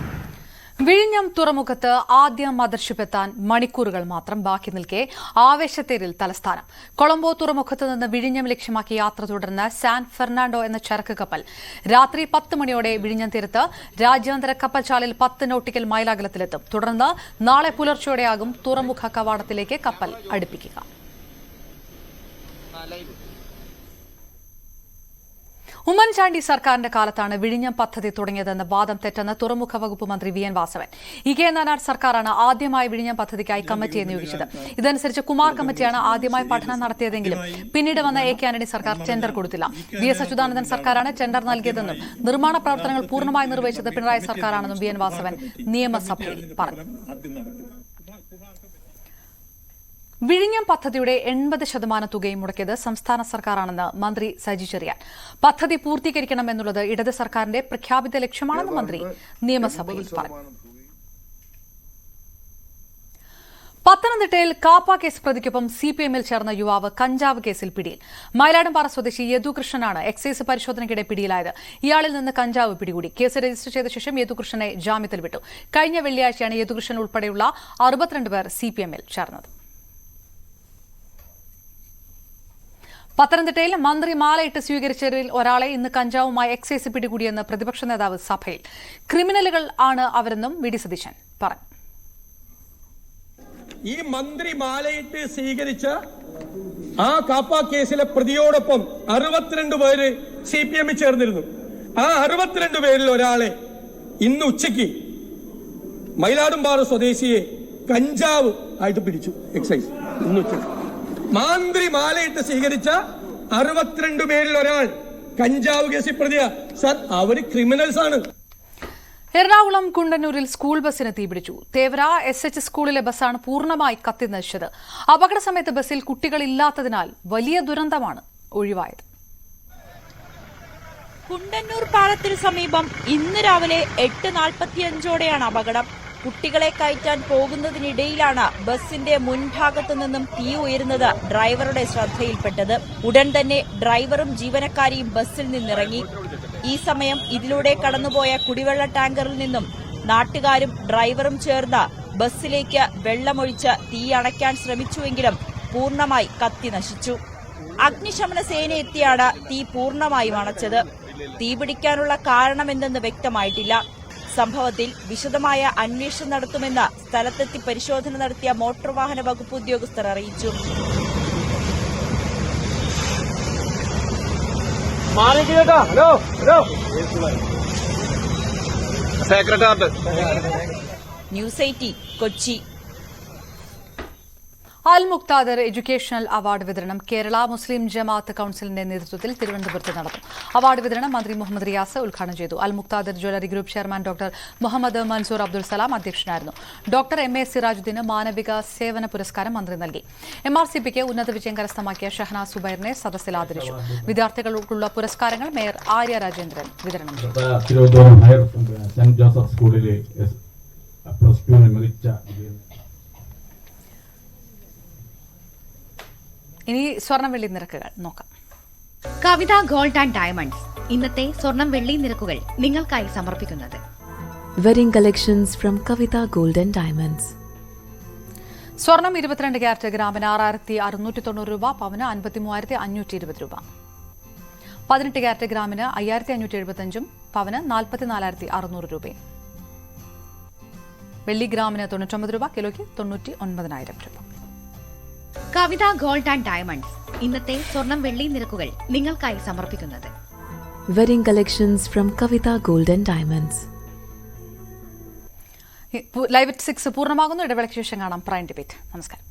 വിഴിഞ്ഞം തുറമുഖത്ത് ആദ്യ മദർഷിപ്പ് എത്താൻ മണിക്കൂറുകൾ മാത്രം ബാക്കി നിൽക്കെ ആവേശത്തേരിൽ തലസ്ഥാനം. കൊളംബോ തുറമുഖത്ത് നിന്ന് വിഴിഞ്ഞം ലക്ഷ്യമാക്കി യാത്ര തുടർന്ന് സാൻ ഫെർണാണ്ടോ എന്ന ചരക്ക് കപ്പൽ രാത്രി 10 മണിയോടെ വിഴിഞ്ഞം തീരത്ത് രാജ്യാന്തര കപ്പൽശാലയിൽ 10 നോട്ടിക്കൽ മൈൽ അകലത്തിലെത്തും. തുടർന്ന് നാളെ പുലർച്ചെയോടെയാകും തുറമുഖ കവാടത്തിലേക്ക് കപ്പൽ അടുപ്പിക്കുക. ഉമ്മൻചാണ്ടി സർക്കാരിന്റെ കാലത്താണ് വിഴിഞ്ഞം പദ്ധതി തുടങ്ങിയതെന്ന വാദം തെറ്റെന്ന് തുറമുഖ വകുപ്പ് മന്ത്രി V N Vasavan. E K. Nayanar സർക്കാരാണ് ആദ്യമായി വിഴിഞ്ഞം പദ്ധതിക്കായി കമ്മിറ്റിയെ നിയോഗിച്ചത്. ഇതനുസരിച്ച് കുമാർ കമ്മിറ്റിയാണ് ആദ്യമായി പഠനം നടത്തിയതെങ്കിലും പിന്നീട് വന്ന എ.കെ. ആന്റണി സർക്കാർ ടെൻഡർ കൊടുത്തില്ല. വി എസ് അച്യുതാനന്ദൻ സർക്കാരാണ് ടെൻഡർ നൽകിയതെന്നും നിർമ്മാണ പ്രവർത്തനങ്ങൾ പൂർണ്ണമായി നിർവഹിച്ചത് പിണറായി സർക്കാരാണെന്നും വി എൻ വാസവൻ നിയമസഭയിൽ പറഞ്ഞു. വിഴിഞ്ഞം പദ്ധതിയുടെ 80% തുകയും മുടക്കിയത് സംസ്ഥാന സർക്കാരാണെന്ന് മന്ത്രി സജി ചെറിയാൻ. പദ്ധതി പൂർത്തീകരിക്കണമെന്നുള്ളത് ഇടത് സർക്കാരിന്റെ പ്രഖ്യാപിത ലക്ഷ്യമാണെന്ന് മന്ത്രി നിയമസഭയിൽ പറഞ്ഞു. പത്തനംതിട്ടയിൽ കാപ്പ കേസ് പ്രതിക്കൊപ്പം സിപിഎമ്മിൽ ചേർന്ന യുവാവ് കഞ്ചാവ് കേസിൽ പിടിയിൽ. മയിലാടുംപാറ സ്വദേശി യദുകൃഷ്ണനാണ് എക്സൈസ് പരിശോധനയ്ക്കിടെ പിടിയിലായത്. ഇയാളിൽ നിന്ന് കഞ്ചാവ് പിടികൂടി. കേസ് രജിസ്റ്റർ ചെയ്ത ശേഷം യദുകൃഷ്ണനെ ജാമ്യത്തിൽ വിട്ടു. കഴിഞ്ഞ വെള്ളിയാഴ്ചയാണ് യദുകൃഷ്ണൻ ഉൾപ്പെടെയുള്ള 62 പേർ സിപിഎമ്മിൽ ചേർന്നത്. പത്തനംതിട്ടയിൽ മന്ത്രി മാലയിട്ട് സ്വീകരിച്ചവരിൽ ഒരാളെ ഇന്ന് കഞ്ചാവുമായി എക്സൈസ് പിടികൂടിയെന്ന് പ്രതിപക്ഷ നേതാവ് സഭയിൽ. ക്രിമിനലുകൾ ആണ് അവരെന്നും വി ഡി സതീശൻ പറഞ്ഞു. ഈ മന്ത്രി മാലയിട്ട് സ്വീകരിച്ച ആ കാപ്പ കേസിലെ പ്രതിയോടൊപ്പം 62 പേര് സിപിഎമ്മിൽ ചേർന്നിരുന്നു. ആ 62 പേരിൽ ഒരാളെ ഇന്ന് ഉച്ചയ്ക്ക് മയിലാടുംപാറ സ്വദേശിയെ കഞ്ചാവ് ആയിട്ട് പിടിച്ചു എക്സൈസ്. ഇന്ന് ഉച്ചയ്ക്ക് മന്ത്രി മാലയിട്ട് സ്വീകരിച്ച 62 പേരിൽ ഒരാൾ കഞ്ചാവ് കേസിൽ പ്രതിയാ. സർ, അവര് ക്രിമിനൽസ് ആണ്. എറണാകുളം കുണ്ടന്നൂരിൽ സ്കൂൾ ബസിന് തീപിടിച്ചു. തേവര SH സ്കൂളിലെ ബസ്സാണ് പൂർണ്ണമായി കത്തിനശിച്ചത്. അപകട സമയത്ത് ബസ്സിൽ കുട്ടികളില്ലാത്തതിനാൽ വലിയ ദുരന്തമാണ് ഒഴിവായത്. കുണ്ടന്നൂർ പാലത്തിന് സമീപം ഇന്ന് രാവിലെ 8:45ഓടെയാണ് അപകടം. കുട്ടികളെ കയറ്റാൻ പോകുന്നതിനിടയിലാണ് ബസിന്റെ മുൻഭാഗത്തു നിന്നും തീ ഉയരുന്നത് ഡ്രൈവറുടെ ശ്രദ്ധയിൽപ്പെട്ടത്. ഉടൻ തന്നെ ഡ്രൈവറും ജീവനക്കാരിയും ബസ്സിൽ നിന്നിറങ്ങി. ഈ സമയം ഇതിലൂടെ കടന്നുപോയ കുടിവെള്ള ടാങ്കറിൽ നിന്നും നാട്ടുകാരും ഡ്രൈവറും ചേർന്ന് ബസ്സിലേക്ക് വെള്ളമൊഴിച്ച് തീ അണയ്ക്കാൻ ശ്രമിച്ചുവെങ്കിലും പൂർണ്ണമായി കത്തി നശിച്ചു. അഗ്നിശമന സേന എത്തിയാണ് തീ പൂർണ്ണമായും അണച്ചത്. തീപിടിക്കാനുള്ള കാരണമെന്തെന്ന് വ്യക്തമായിട്ടില്ല. സംഭവത്തിൽ വിശദമായ അന്വേഷണം നടത്തുമെന്ന് സ്ഥലത്തെത്തി പരിശോധന നടത്തിയ മോട്ടോർ വാഹന വകുപ്പ് ഉദ്യോഗസ്ഥർ അറിയിച്ചു. ന്യൂസ് 18 കൊച്ചി. അൽ മുക്താദർ എഡ്യൂക്കേഷണൽ അവാർഡ് വിതരണം കേരള മുസ്ലിം ജമാഅത്ത് കൌൺസിലിന്റെ നേതൃത്വത്തിൽ തിരുവനന്തപുരത്ത് നടന്നു. അവാർഡ് വിതരണം മന്ത്രി മുഹമ്മദ് റിയാസ് ഉദ്ഘാടനം ചെയ്തു. Al Muqtadir jewellery group chairman doctor Muhammad Mansoor Abdul Salam അധ്യക്ഷനായിരുന്നു. ഡോക്ടർ MA സിറാജുദ്ദീന് മാനവിക സേവന പുരസ്കാരം മന്ത്രി നൽകി. MRCPക്ക് ഉന്നത വിജയം കരസ്ഥമാക്കിയ ഷഹനാസ് സുബൈറിനെ സദസ്സിൽ ആദരിച്ചു. വിദ്യാർത്ഥികൾക്കുള്ള പുരസ്കാരങ്ങൾ മേയർ ആര്യ രാജേന്ദ്രൻ വിതരണം ചെയ്തു. ഇനി സ്വർണം വെള്ളി നിരക്കുകൾ നോക്കാം. കവിത ഗോൾഡ് ആൻഡ് ഡയമണ്ട്സ് ഇന്നത്തെ സ്വർണം വെള്ളി നിരക്കുകൾ നിങ്ങൾക്കായി സമർപ്പിക്കുന്നത് wedding collections from Kavitha gold and diamonds. സ്വർണം 22 ക്യാരറ്റ് ഗ്രാമിന് 6690 രൂപ, പവന് 53,520 രൂപ. 18 ക്യാരറ്റ് ഗ്രാമിന് 5575, പവന് 44,600 രൂപയും. വെള്ളി ഗ്രാമിന് 99 രൂപ, കിലോയ്ക്ക് 99,000 രൂപ. കവിത ഗോൾഡ് ആൻഡ് ഡയമണ്ട്സ് ഇന്നത്തെ സ്വർണം വെള്ളി നിരക്കുകൾ നിങ്ങൾക്കായി സമർപ്പിക്കുന്നത് wedding collections from Kavitha gold and diamonds. Live 6 പൂർണ്ണമാകുന്നു. ഇടവേളയ്ക്ക് ശേഷം കാണാം പ്രൈം ഡിബേറ്റ്. നമസ്കാരം.